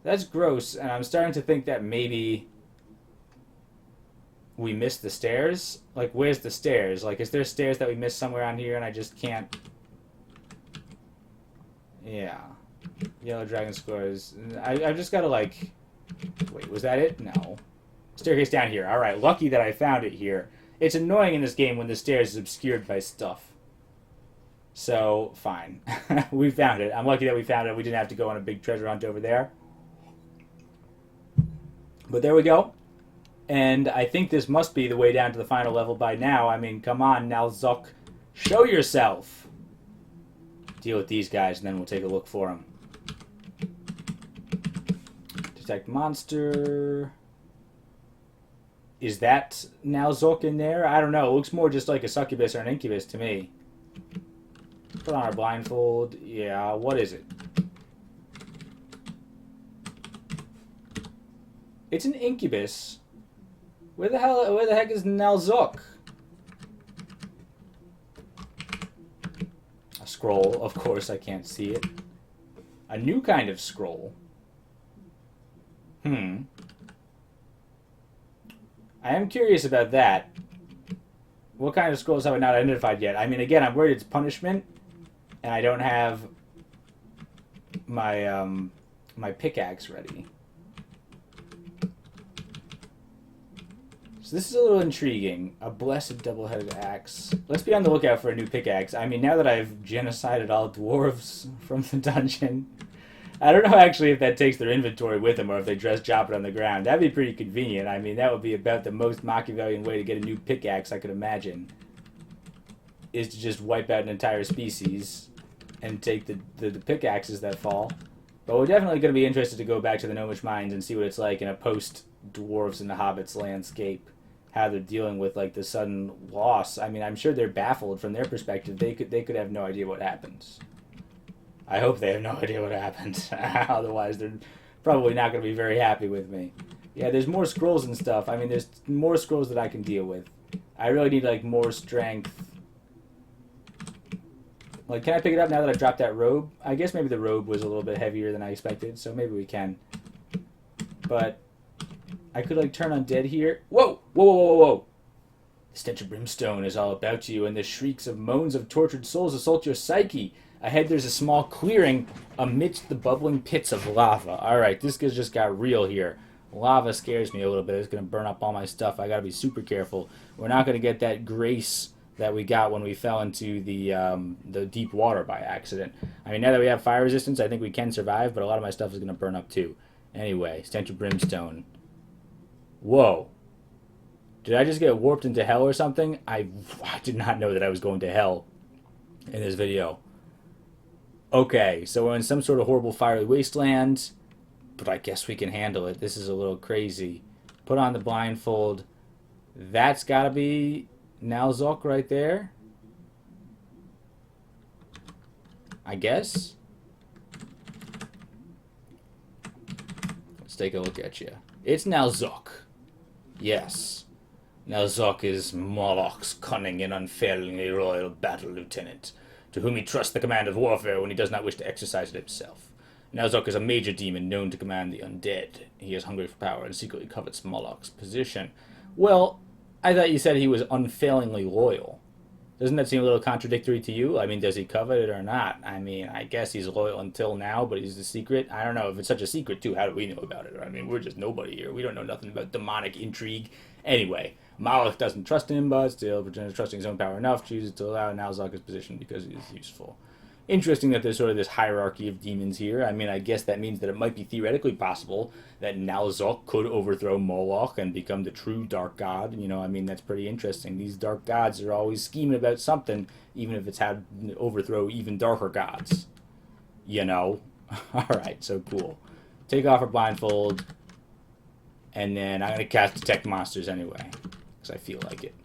That's gross, and I'm starting to think that maybe we missed the stairs. Like, where's the stairs? Like, is there stairs that we missed somewhere on here and I just can't... Yeah. Yellow dragon scores. I've just got to, like... Wait, was that it? No. Staircase down here. Alright, lucky that I found it here. It's annoying in this game when the stairs is obscured by stuff. So, fine. We found it. I'm lucky that we found it. We didn't have to go on a big treasure hunt over there. But there we go. And I think this must be the way down to the final level by now. I mean, come on, Nalzok. Show yourself! Deal with these guys, and then we'll take a look for them. Detect monster. Is that Nalzok in there? I don't know. It looks more just like a succubus or an incubus to me. Put on our blindfold. Yeah, what is it? It's an incubus. Where the heck is Nalzok? A scroll, of course I can't see it. A new kind of scroll. I am curious about that. What kind of scrolls have I not identified yet? I mean, again, I'm worried it's punishment, and I don't have my my pickaxe ready. So this is a little intriguing. A blessed double-headed axe. Let's be on the lookout for a new pickaxe. I mean, now that I've genocided all dwarves from the dungeon, I don't know actually if that takes their inventory with them or if they just drop it on the ground. That'd be pretty convenient. I mean, that would be about the most Machiavellian way to get a new pickaxe I could imagine. Is to just wipe out an entire species and take the pickaxes that fall. But we're definitely going to be interested to go back to the Gnomish Mines and see what it's like in a post-Dwarves and the Hobbits landscape. How they're dealing with, like, the sudden loss. I mean, I'm sure they're baffled from their perspective. They could have no idea what happens. I hope they have no idea what happens. Otherwise, they're probably not going to be very happy with me. Yeah, there's more scrolls and stuff. I mean, there's more scrolls that I can deal with. I really need, like, more strength. Like, can I pick it up now that I dropped that robe? I guess maybe the robe was a little bit heavier than I expected, so maybe we can. But I could, like, turn undead here. Whoa! Whoa, whoa, whoa, whoa! The stench of brimstone is all about you, and the shrieks of moans of tortured souls assault your psyche. Ahead there's a small clearing amidst the bubbling pits of lava. Alright, this just got real here. Lava scares me a little bit. It's going to burn up all my stuff. I got to be super careful. We're not going to get that grace that we got when we fell into the deep water by accident. I mean, now that we have fire resistance, I think we can survive, but a lot of my stuff is going to burn up too. Anyway, stench of brimstone. Whoa. Did I just get warped into hell or something? I did not know that I was going to hell in this video. Okay, so we're in some sort of horrible fiery wasteland, but I guess we can handle it. This is a little crazy. Put on the blindfold. That's got to be Nalzok right there. I guess. Let's take a look at you. It's Nalzok. Yes. Nalzok is Moloch's cunning and unfailingly royal battle lieutenant, to whom he trusts the command of warfare when he does not wish to exercise it himself. Nalzok is a major demon known to command the undead. He is hungry for power and secretly covets Moloch's position. Well, I thought you said he was unfailingly loyal. Doesn't that seem a little contradictory to you? I mean, does he covet it or not? I mean, I guess he's loyal until now, but he's the secret. I don't know. If it's such a secret, too, how do we know about it? I mean, we're just nobody here. We don't know nothing about demonic intrigue. Anyway, Moloch doesn't trust him, but still pretends trusting his own power enough, chooses to allow Nalzok his position because he is useful. Interesting that there's sort of this hierarchy of demons here. I mean, I guess that means that it might be theoretically possible that Nalzok could overthrow Moloch and become the true dark god. You know, I mean, that's pretty interesting. These dark gods are always scheming about something, even if it's how to overthrow even darker gods. You know? Alright, so cool. Take off our blindfold. And then I'm going to cast Detect Monsters anyway, because I feel like it.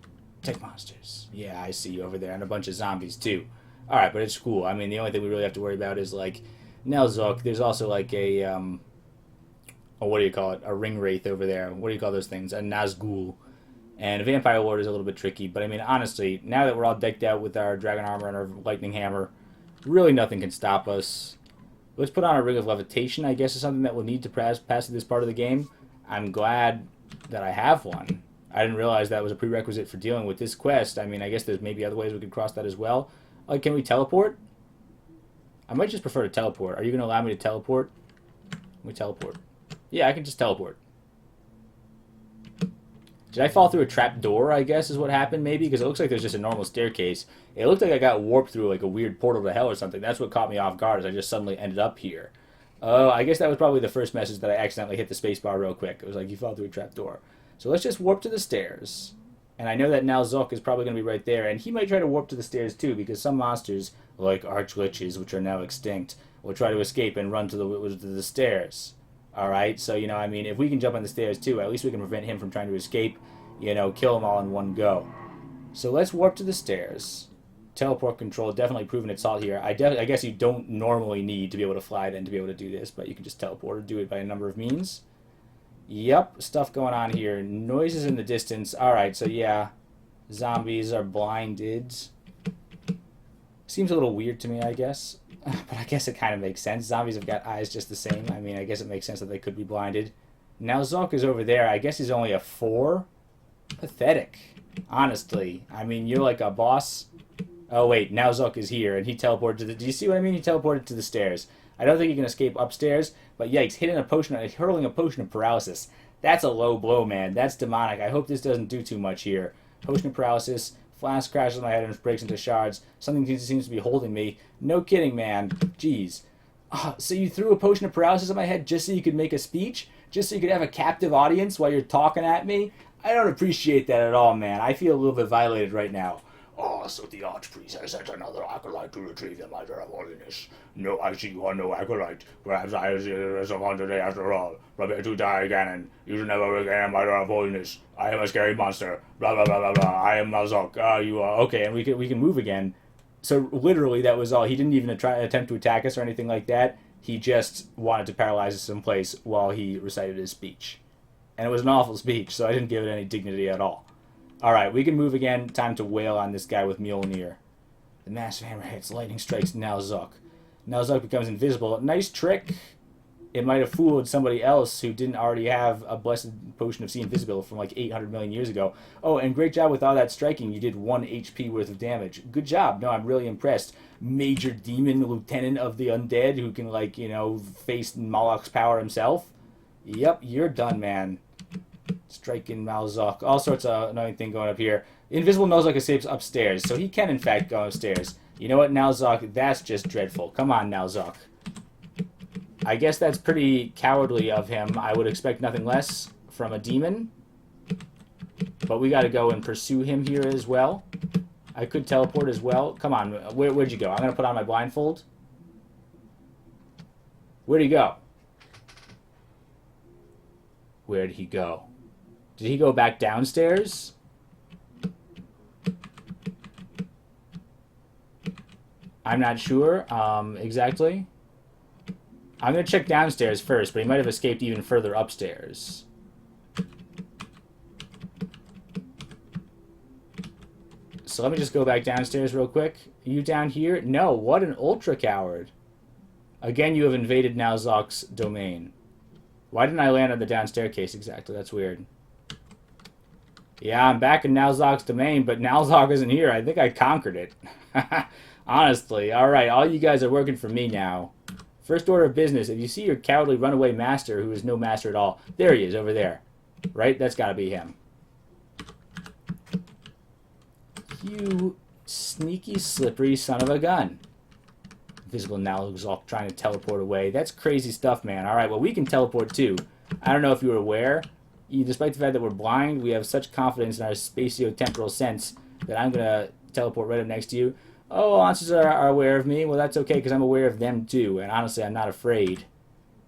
Detect Monsters. Yeah, I see you over there. And a bunch of zombies, too. Alright, but it's cool. I mean, the only thing we really have to worry about is, like, Nelzok. There's also, like, what do you call it? A ring wraith over there. What do you call those things? A Nazgul. And a Vampire Lord is a little bit tricky. But, I mean, honestly, now that we're all decked out with our Dragon Armor and our Lightning Hammer, really nothing can stop us. Let's put on a Ring of Levitation, I guess, is something that we'll need to pass through this part of the game. I'm glad that I have one. I didn't realize that was a prerequisite for dealing with this quest. I mean, I guess there's maybe other ways we could cross that as well. Like, can we teleport? I might just prefer to teleport. Are you going to allow me to teleport? Can we teleport? Yeah, I can just teleport. Did I fall through a trap door, I guess, is what happened, maybe? Because it looks like there's just a normal staircase. It looked like I got warped through, like, a weird portal to hell or something. That's what caught me off guard, is I just suddenly ended up here. Oh, I guess that was probably the first message that I accidentally hit the spacebar real quick. It was like, you fell through a trap door. So let's just warp to the stairs. And I know that Nalzok is probably going to be right there, and he might try to warp to the stairs too, because some monsters, like archliches, which are now extinct, will try to escape and run to the stairs. Alright, so, you know, I mean, if we can jump on the stairs too, at least we can prevent him from trying to escape, you know, kill them all in one go. So let's warp to the stairs. Teleport control, definitely proven its salt here. I guess you don't normally need to be able to fly then to be able to do this, but you can just teleport or do it by a number of means. Yep, stuff going on here. Noises in the distance. Alright, so yeah, zombies are blinded. Seems a little weird to me, I guess. But I guess it kind of makes sense. Zombies have got eyes just the same. I mean, I guess it makes sense that they could be blinded. Now Zulk is over there. I guess he's only a 4. Pathetic, honestly. I mean, you're like a boss. Oh, wait, now Zulk is here, and he teleported to the... Do you see what I mean? He teleported to the stairs. I don't think he can escape upstairs, but yikes, hurling a potion of paralysis. That's a low blow, man. That's demonic. I hope this doesn't do too much here. Potion of paralysis, flask crashes on my head and breaks into shards. Something seems to be holding me. No kidding, man. Jeez. So you threw a potion of paralysis on my head just so you could make a speech? Just so you could have a captive audience while you're talking at me? I don't appreciate that at all, man. I feel a little bit violated right now. Oh, so the Archpriest has sent another acolyte to retrieve the Mitre of Holiness. No, I see you are no acolyte. Perhaps I was upon today after all. Prepare to die again, and you should never regain Mitre of Holiness. I am a scary monster. Blah, blah, blah, blah, blah. I am Malzok. You are... Okay, and we can move again. So, literally, that was all. He didn't even attempt to attack us or anything like that. He just wanted to paralyze us someplace while he recited his speech. And it was an awful speech, so I didn't give it any dignity at all. Alright, we can move again. Time to wail on this guy with Mjolnir. The massive hammer hits. Lightning strikes Nalzuk. Nalzuk becomes invisible. Nice trick. It might have fooled somebody else who didn't already have a blessed potion of seeing visible from like 800 million years ago. Oh, and great job with all that striking. You did 1 HP worth of damage. Good job. No, I'm really impressed. Major demon lieutenant of the undead who can, like, you know, face Moloch's power himself. Yep, you're done, man. Striking Malzok. All sorts of annoying thing going up here. Invisible Nalzok escapes upstairs, so he can in fact go upstairs. You know what, Nalzok? That's just dreadful. Come on, Nalzok. I guess that's pretty cowardly of him. I would expect nothing less from a demon. But we gotta go and pursue him here as well. I could teleport as well. Come on, where'd you go? I'm gonna put on my blindfold. Where'd he go? Where'd he go? Did he go back downstairs? I'm not sure exactly. I'm going to check downstairs first, but he might have escaped even further upstairs. So let me just go back downstairs real quick. Are you down here? No, what an ultra coward. Again, you have invaded Nalzok's domain. Why didn't I land on the down staircase exactly? That's weird. Yeah, I'm back in Nalzok's domain, but Nalzok isn't here. I think I conquered it. Honestly. Alright, all you guys are working for me now. First order of business, if you see your cowardly runaway master, who is no master at all, there he is, over there. Right? That's gotta be him. You sneaky, slippery son of a gun. Visible Nalzok trying to teleport away. That's crazy stuff, man. Alright, well, we can teleport too. I don't know if you were aware. Despite the fact that we're blind, we have such confidence in our spatio-temporal sense that I'm going to teleport right up next to you. Oh, monsters are aware of me. Well, that's okay, because I'm aware of them too. And honestly, I'm not afraid.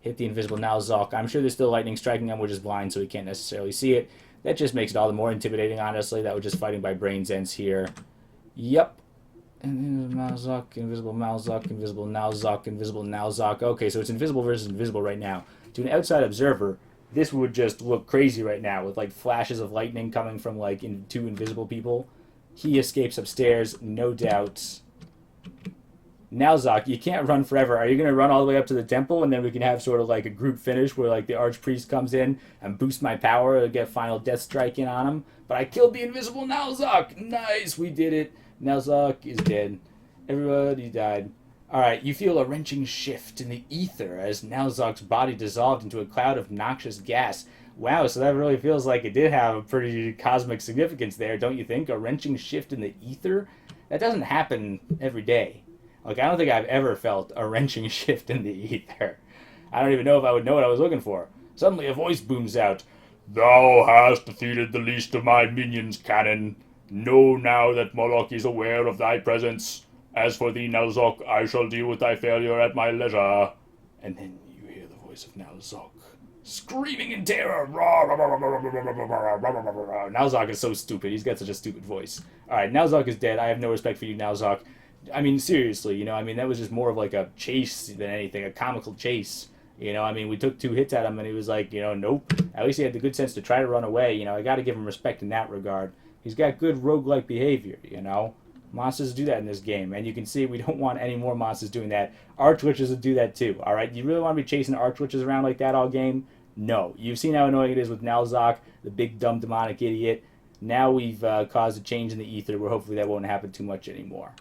Hit the invisible Nalzok. I'm sure there's still lightning striking him, which is blind, so he can't necessarily see it. That just makes it all the more intimidating, honestly. That was just fighting by brain's ends here. Yep. And Nalzok, invisible Nalzok, invisible Nalzok, invisible Nalzok. Okay, so it's invisible versus invisible right now. To an outside observer, this would just look crazy right now with like flashes of lightning coming from like two invisible people. He escapes upstairs, no doubt. Nalzok, you can't run forever. Are you going to run all the way up to the temple and then we can have sort of like a group finish where like the Archpriest comes in and boosts my power to get final death strike in on him? But I killed the invisible Nalzok. Nice, we did it. Nalzok is dead. Everybody died. Alright, you feel a wrenching shift in the ether as Nalzok's body dissolved into a cloud of noxious gas. Wow, so that really feels like it did have a pretty cosmic significance there, don't you think? A wrenching shift in the ether? That doesn't happen every day. Like, I don't think I've ever felt a wrenching shift in the ether. I don't even know if I would know what I was looking for. Suddenly a voice booms out. Thou hast defeated the least of my minions, Canon. Know now that Moloch is aware of thy presence. As for thee, Nalzok, I shall deal with thy failure at my leisure. And then you hear the voice of Nalzok, screaming in terror. Nalzok is so stupid. He's got such a stupid voice. Alright, Nalzok is dead. I have no respect for you, Nalzok. I mean, seriously, you know, I mean, that was just more of like a chase than anything, a comical chase. You know, I mean, we took 2 hits at him and he was like, you know, nope. At least he had the good sense to try to run away. You know, I got to give him respect in that regard. He's got good roguelike behavior, you know. Monsters do that in this game, and you can see we don't want any more monsters doing that. Archwitches would do that too, alright? You really want to be chasing Archwitches around like that all game? No. You've seen how annoying it is with Nalzok, the big dumb demonic idiot. Now we've caused a change in the ether where hopefully that won't happen too much anymore.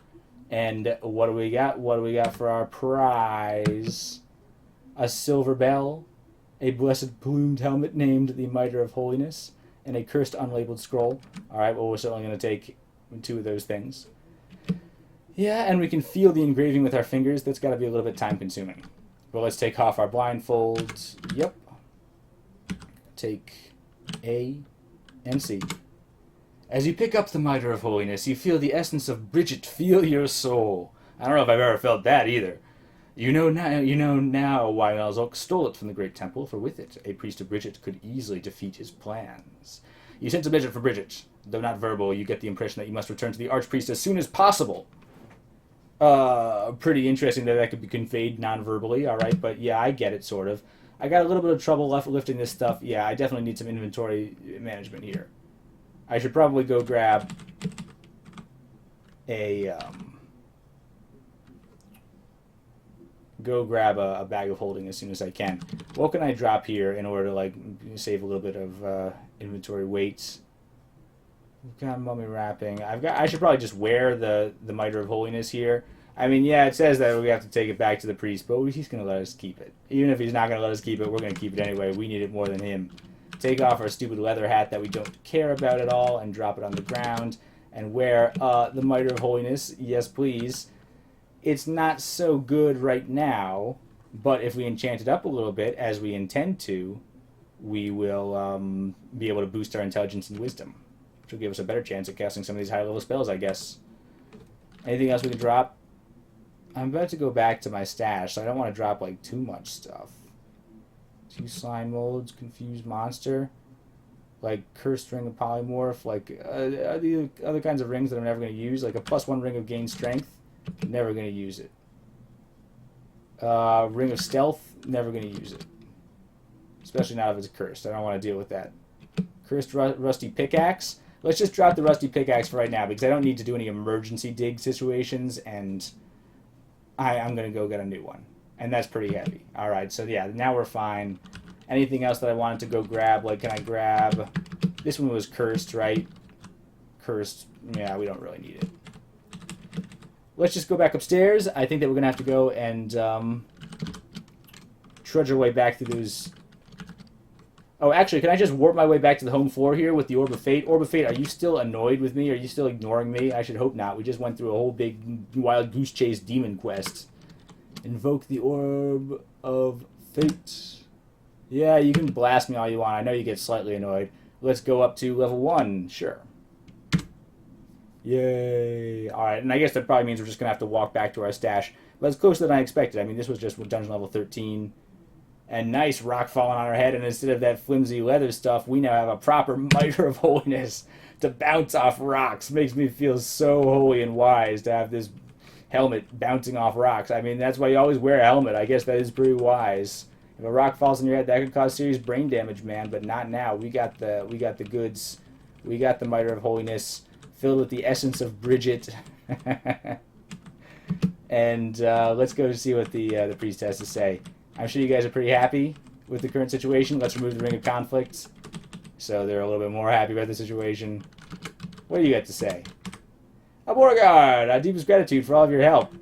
And what do we got? What do we got for our prize? A silver bell, a blessed plumed helmet named the Mitre of Holiness, and a cursed unlabeled scroll. Alright, well, we're certainly going to take 2 of those things. Yeah, and we can feel the engraving with our fingers. That's got to be a little bit time consuming. But let's take off our blindfolds. Yep. Take A and C. As you pick up the Mitre of Holiness, you feel the essence of Bridget feel your soul. I don't know if I've ever felt that either. You know now why Nalzok stole it from the Great Temple, for with it, a priest of Bridget could easily defeat his plans. You sense a message for Bridget. Though not verbal, you get the impression that you must return to the Archpriest as soon as possible. Pretty interesting that could be conveyed non-verbally, alright, but yeah, I get it, sort of. I got a little bit of trouble lifting this stuff. Yeah, I definitely need some inventory management here. I should probably go grab a bag of holding as soon as I can. What can I drop here in order to like save a little bit of inventory weight? We've got mummy wrapping. I should probably just wear the Mitre of Holiness here. I mean, yeah, it says that we have to take it back to the priest, but he's going to let us keep it. Even if he's not going to let us keep it, we're going to keep it anyway. We need it more than him. Take off our stupid leather hat that we don't care about at all and drop it on the ground and wear the Mitre of Holiness. Yes, please. It's not so good right now, but if we enchant it up a little bit, as we intend to, we will be able to boost our intelligence and wisdom, which will give us a better chance at casting some of these high-level spells, I guess. Anything else we can drop? I'm about to go back to my stash, so I don't want to drop like too much stuff. 2 slime molds, confused monster, like cursed ring of polymorph, like the other kinds of rings that I'm never going to use, like a +1 ring of gain strength, never going to use it. Ring of stealth, never going to use it. Especially not if it's cursed. I don't want to deal with that. Cursed rusty pickaxe. Let's just drop the rusty pickaxe for right now because I don't need to do any emergency dig situations, and I'm going to go get a new one. And that's pretty heavy. Alright, so yeah, now we're fine. Anything else that I wanted to go grab? Like, can I grab... This one was cursed, right? Cursed. Yeah, we don't really need it. Let's just go back upstairs. I think that we're going to have to go and trudge our way back through those... Oh, actually, can I just warp my way back to the home floor here with the Orb of Fate? Orb of Fate, are you still annoyed with me? Are you still ignoring me? I should hope not. We just went through a whole big wild goose chase demon quest. Invoke the Orb of Fate. Yeah, you can blast me all you want. I know you get slightly annoyed. Let's go up to level 1. Sure. Yay. Alright, and I guess that probably means we're just going to have to walk back to our stash. But it's closer than I expected. I mean, this was just dungeon level 13. And nice rock falling on our head, and instead of that flimsy leather stuff, we now have a proper Mitre of Holiness to bounce off rocks. Makes me feel so holy and wise to have this helmet bouncing off rocks. I mean, that's why you always wear a helmet. I guess that is pretty wise. If a rock falls on your head, that could cause serious brain damage, man. But not now. We got the goods. We got the Mitre of Holiness filled with the essence of Bridget. And let's go see what the priest has to say. I'm sure you guys are pretty happy with the current situation. Let's remove the Ring of Conflict, so they're a little bit more happy about the situation. What do you got to say? Beauregard, our deepest gratitude for all of your help.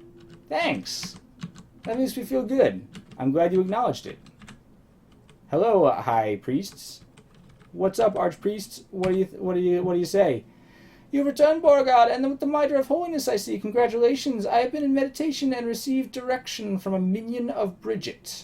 Thanks. That makes me feel good. I'm glad you acknowledged it. Hello, high priests. What's up, archpriests? What do you say? You've returned, Beauregard, and with the Mitre of Holiness, I see. Congratulations. I have been in meditation and received direction from a minion of Bridget.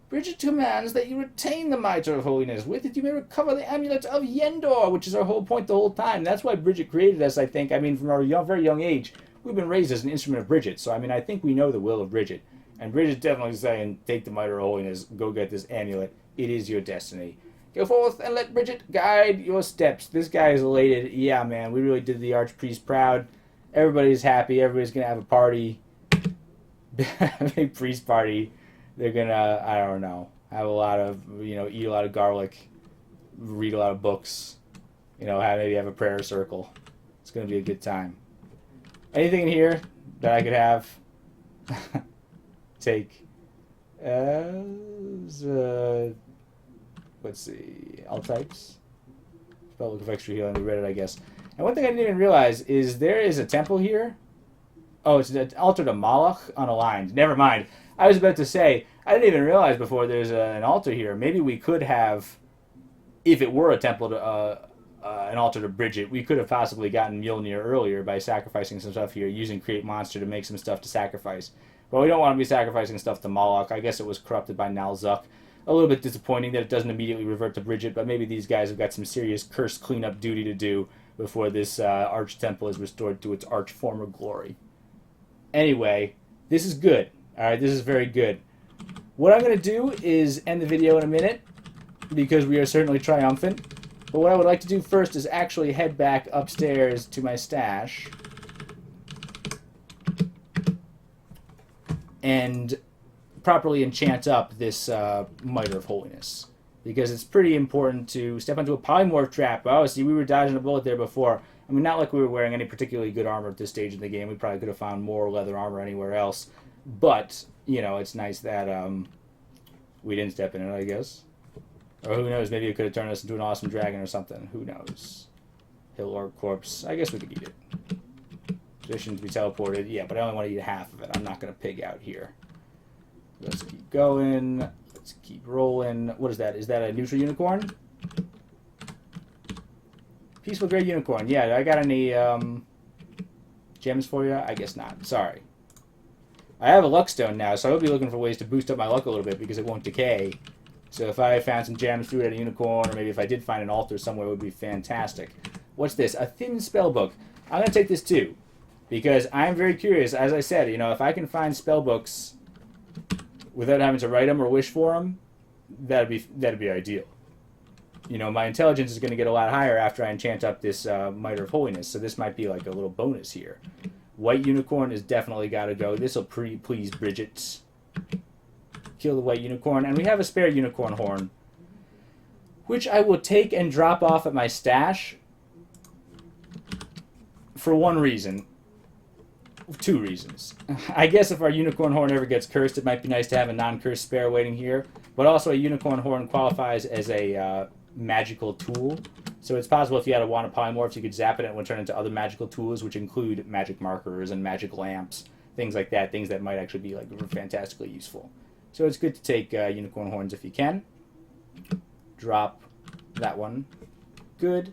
Bridget commands that you retain the Mitre of Holiness. With it, you may recover the Amulet of Yendor, which is our whole point the whole time. That's why Bridget created us, I think. I mean, from our very young age, we've been raised as an instrument of Bridget. So, I mean, I think we know the will of Bridget. And Bridget's definitely saying, take the Mitre of Holiness, go get this amulet. It is your destiny. Go forth and let Bridget guide your steps. This guy is elated. Yeah, man, we really did the archpriest proud. Everybody's happy. Everybody's going to have a party. A big priest party. They're going to, I don't know, have a lot of, eat a lot of garlic, read a lot of books, maybe have a prayer circle. It's going to be a good time. Anything in here that I could have? Take. Let's see, all types. Spell look of extra healing. We read it, I guess. And one thing I didn't even realize is there is a temple here. Oh, it's an altar to Moloch unaligned. Never mind. I was about to say, I didn't even realize before there's an altar here. Maybe we could have, if it were a temple to an altar to Bridget, we could have possibly gotten Mjolnir earlier by sacrificing some stuff here, using Create Monster to make some stuff to sacrifice. But we don't want to be sacrificing stuff to Moloch. I guess it was corrupted by Nalzuk. A little bit disappointing that it doesn't immediately revert to Bridget, but maybe these guys have got some serious curse cleanup duty to do before this arch temple is restored to its arch former glory. Anyway, this is good. Alright, this is very good. What I'm going to do is end the video in a minute, because we are certainly triumphant. But what I would like to do first is actually head back upstairs to my stash and properly enchant up this Mitre of Holiness, because it's pretty important to step into a polymorph trap. Oh, see, we were dodging a bullet there before. I mean, not like we were wearing any particularly good armor at this stage in the game. We probably could have found more leather armor anywhere else. But, it's nice that we didn't step in it, I guess. Or who knows, maybe it could have turned us into an awesome dragon or something. Who knows? Hill or corpse. I guess we could eat it. Position to be teleported. Yeah, but I only want to eat half of it. I'm not going to pig out here. Let's keep going. Let's keep rolling. What is that? Is that a neutral unicorn? Peaceful Grey Unicorn. Yeah, I got any gems for you? I guess not. Sorry. I have a luck stone now, so I'll be looking for ways to boost up my luck a little bit because it won't decay. So if I found some gems, threw it at a unicorn, or maybe if I did find an altar somewhere, it would be fantastic. What's this? A thin spell book. I'm going to take this too, because I'm very curious. As I said, if I can find spell books without having to write them or wish for them, that'd be ideal. My intelligence is going to get a lot higher after I enchant up this Mitre of Holiness, so this might be like a little bonus here. White unicorn has definitely got to go. This will please Bridget. Kill the white unicorn, and we have a spare unicorn horn, which I will take and drop off at my stash for one reason. Two reasons. I guess if our unicorn horn ever gets cursed, it might be nice to have a non-cursed spare waiting here. But also, a unicorn horn qualifies as a magical tool. So it's possible if you had a wand of polymorphs, you could zap it and it would turn into other magical tools, which include magic markers and magic lamps, things like that, things that might actually be fantastically useful. So it's good to take unicorn horns if you can. Drop that one. Good.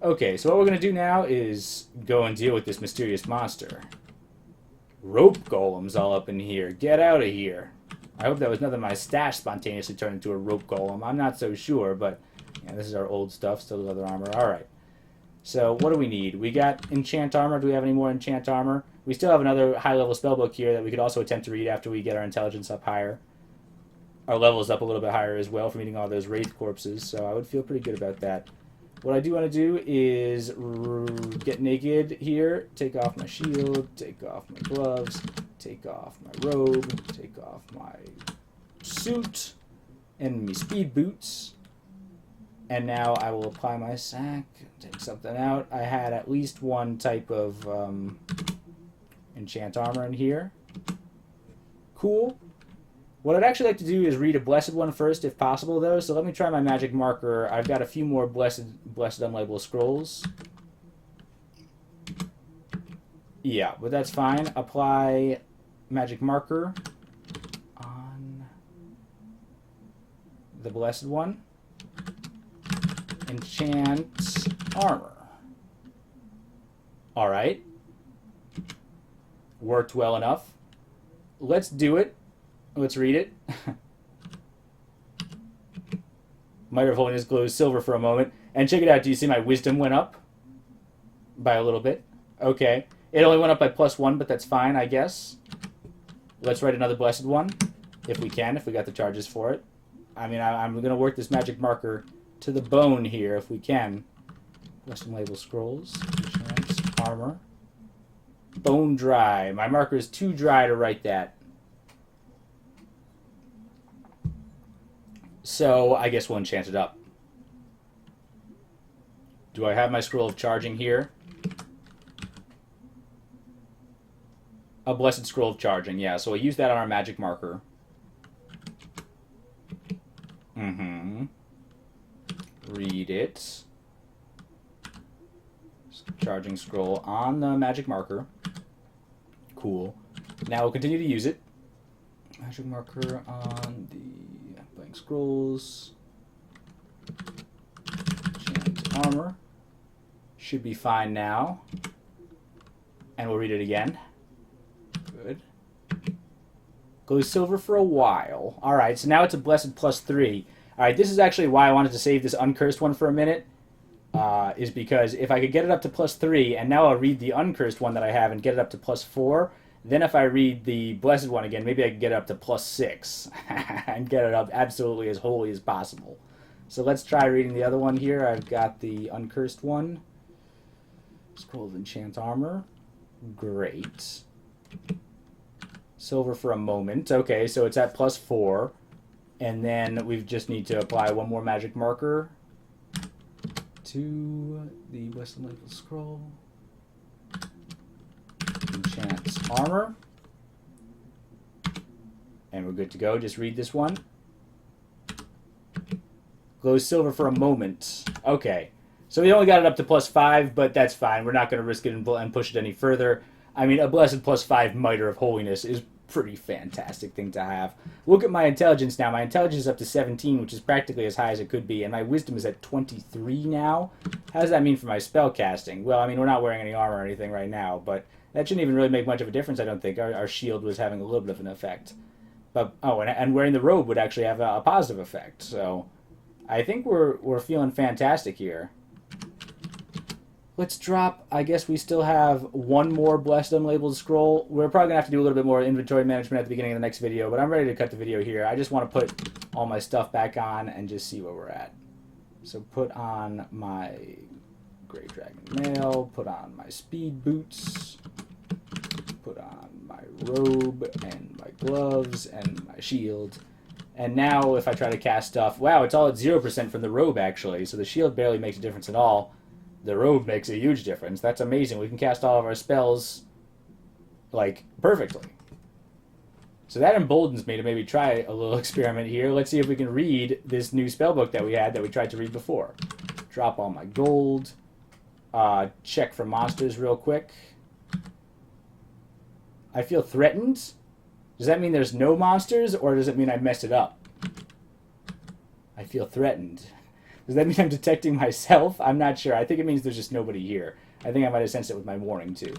Okay, so what we're going to do now is go and deal with this mysterious monster. Rope golems all up in here. Get out of here. I hope that was nothing my stash spontaneously turned into a rope golem. I'm not so sure, but this is our old stuff. Still leather armor. Alright. So what do we need? We got enchant armor. Do we have any more enchant armor? We still have another high-level spellbook here that we could also attempt to read after we get our intelligence up higher. our level is up a little bit higher as well from eating all those wraith corpses, so I would feel pretty good about that. What I do want to do is get naked here, take off my shield, take off my gloves, take off my robe, take off my suit, and my speed boots. And now I will apply my sack, take something out. I had at least one type of enchant armor in here. Cool. What I'd actually like to do is read a blessed one first, if possible, though. So let me try my magic marker. I've got a few more blessed unlabeled scrolls. Yeah, but that's fine. Apply magic marker on the blessed one. Enchant armor. All right. Worked well enough. Let's do it. Let's read it. Miter of Holiness glows silver for a moment. And check it out. Do you see my wisdom went up? By a little bit. Okay. It only went up by +1, but that's fine, I guess. Let's write another blessed one. If we can, if we got the charges for it. I mean, I'm going to work this magic marker to the bone here, if we can. Blessed label scrolls. Chance, armor. Bone dry. My marker is too dry to write that. So, I guess we'll enchant it up. Do I have my scroll of charging here? A blessed scroll of charging, yeah. So we'll use that on our magic marker. Read it. Charging scroll on the magic marker. Cool. Now we'll continue to use it. Magic marker on the blank scrolls. Enchant armor. Should be fine now. And we'll read it again. Good. Glows silver for a while. Alright, so now it's a blessed +3. Alright, this is actually why I wanted to save this uncursed one for a minute. Is because if I could get it up to +3, and now I'll read the uncursed one that I have and get it up to +4, then if I read the blessed one again, maybe I can get it up to +6 and get it up absolutely as holy as possible. So let's try reading the other one here. I've got the uncursed one. Scroll of enchant armor. Great. Silver for a moment. Okay, so it's at +4. And then we just need to apply one more magic marker to the blessed label scroll. Enchant armor. And we're good to go. Just read this one. Glows silver for a moment. Okay. So we only got it up to +5, but that's fine. We're not going to risk it and push it any further. I mean, a blessed +5 Miter of Holiness is pretty fantastic thing to have. Look at my intelligence now. My intelligence is up to 17, which is practically as high as it could be, and my wisdom is at 23 now. How does that mean for my spell casting? Well, I mean, we're not wearing any armor or anything right now, but that shouldn't even really make much of a difference, I don't think. Our shield was having a little bit of an effect. But and wearing the robe would actually have a positive effect. So I think we're feeling fantastic here. Let's drop, I guess we still have one more blessed unlabeled scroll. We're probably going to have to do a little bit more inventory management at the beginning of the next video, but I'm ready to cut the video here. I just want to put all my stuff back on and just see where we're at. So put on my Grey Dragon Mail, put on my speed boots, put on my robe and my gloves and my shield. And now if I try to cast stuff, wow, it's all at 0% from the robe actually, so the shield barely makes a difference at all. The robe makes a huge difference. That's amazing. We can cast all of our spells, like, perfectly. So that emboldens me to maybe try a little experiment here. Let's see if we can read this new spellbook that we had that we tried to read before. Drop all my gold. Check for monsters real quick. I feel threatened. Does that mean there's no monsters, or does it mean I messed it up? I feel threatened. Does that mean I'm detecting myself? I'm not sure. I think it means there's just nobody here. I think I might have sensed it with my warning, too.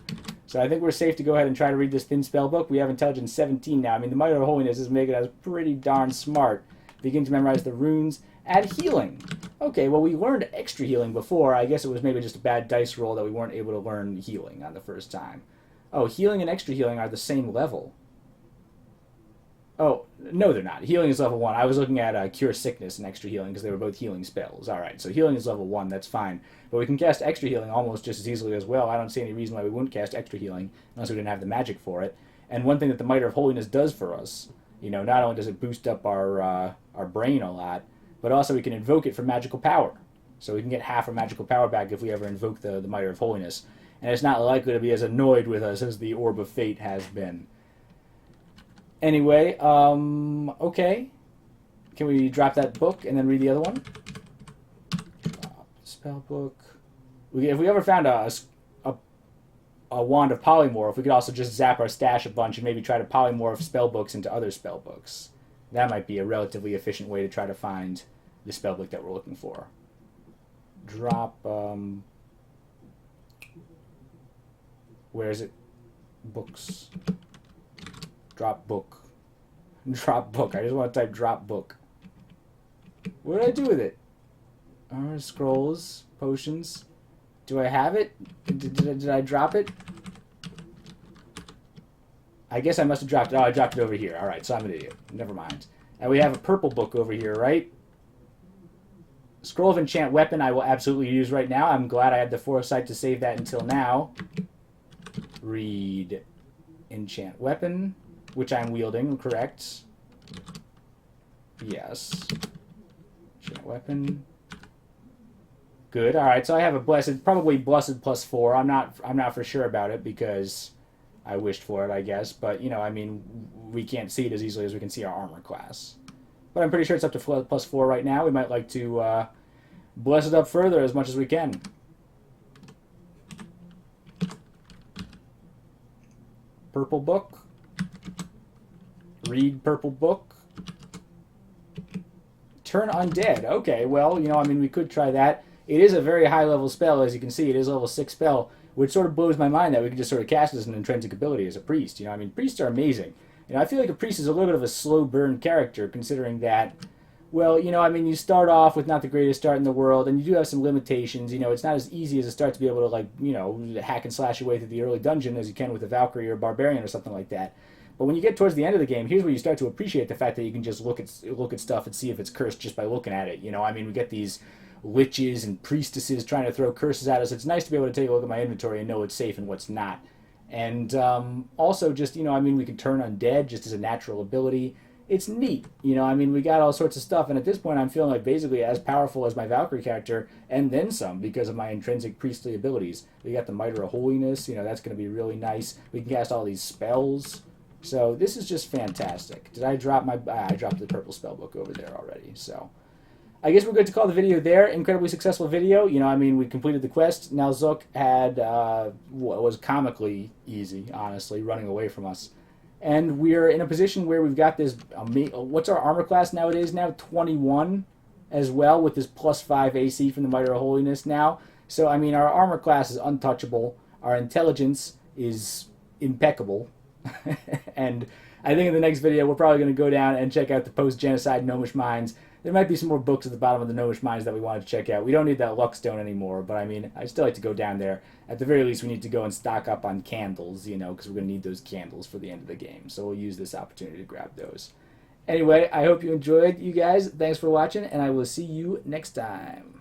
So I think we're safe to go ahead and try to read this thin spell book. We have intelligence 17 now. I mean, the Miter of Holiness is making us pretty darn smart. Begin to memorize the runes. Add healing. Okay, well, we learned extra healing before. I guess it was maybe just a bad dice roll that we weren't able to learn healing on the first time. Oh, healing and extra healing are the same level. Oh, no, they're not. Healing is level 1. I was looking at Cure Sickness and Extra Healing because they were both healing spells. Alright, so healing is level 1. That's fine. But we can cast Extra Healing almost just as easily as well. I don't see any reason why we wouldn't cast Extra Healing unless we didn't have the magic for it. And one thing that the Mitre of Holiness does for us, not only does it boost up our brain a lot, but also we can invoke it for magical power. So we can get half our magical power back if we ever invoke the Mitre of Holiness. And it's not likely to be as annoyed with us as the Orb of Fate has been. Anyway, okay. Can we drop that book and then read the other one? Spell book. If we ever found a wand of polymorph, we could also just zap our stash a bunch and maybe try to polymorph spell books into other spell books. That might be a relatively efficient way to try to find the spell book that we're looking for. Drop, where is it? Books. Drop book. Drop book. I just want to type drop book. What did I do with it? Scrolls, potions. Do I have it? Did I drop it? I guess I must have dropped it. Oh, I dropped it over here. Alright, so I'm an idiot. Never mind. And we have a purple book over here, right? Scroll of Enchant Weapon I will absolutely use right now. I'm glad I had the foresight to save that until now. Read Enchant Weapon, which I'm wielding, correct? Yes. Enchant Weapon. Good. All right. So I have a blessed, probably blessed +4. I'm not for sure about it because I wished for it, I guess. But I mean, we can't see it as easily as we can see our armor class. But I'm pretty sure it's up to +4 right now. We might like to bless it up further as much as we can. Purple book. Read purple book. Turn undead. Okay, well, I mean, we could try that. It is a very high-level spell, as you can see. It is a level 6 spell, which sort of blows my mind that we can just sort of cast as an intrinsic ability as a priest. I mean, priests are amazing. I feel like a priest is a little bit of a slow burn character, considering that, well, I mean, you start off with not the greatest start in the world, and you do have some limitations. It's not as easy as a start to be able to, like, hack and slash your way through the early dungeon as you can with a Valkyrie or a Barbarian or something like that. But when you get towards the end of the game, here's where you start to appreciate the fact that you can just look at stuff and see if it's cursed just by looking at it. I mean, we get these liches and priestesses trying to throw curses at us. It's nice to be able to take a look at my inventory and know what's safe and what's not. And also just, I mean, we can turn undead just as a natural ability. It's neat. I mean, we got all sorts of stuff. And at this point, I'm feeling like basically as powerful as my Valkyrie character and then some because of my intrinsic priestly abilities. We got the Mitre of Holiness. That's going to be really nice. We can cast all these spells. So this is just fantastic. Did I drop my... I dropped the purple spellbook over there already. So I guess we're good to call the video there. Incredibly successful video. I mean, we completed the quest. Now Zook had what was comically easy, honestly, running away from us. And we're in a position where we've got this... what's our armor class nowadays now? 21 as well, with this +5 AC from the Mitre of Holiness now. So, I mean, our armor class is untouchable. Our intelligence is impeccable. And I think in the next video we're probably going to go down and check out the post-genocide Gnomish Mines. There might be some more books at the bottom of the Gnomish Mines that we wanted to check out. We don't need that luck stone anymore, but I mean, I'd still like to go down there. At the very least, we need to go and stock up on candles, because we're going to need those candles for the end of the game. So we'll use this opportunity to grab those. Anyway, I hope you enjoyed, you guys. Thanks for watching, and I will see you next time.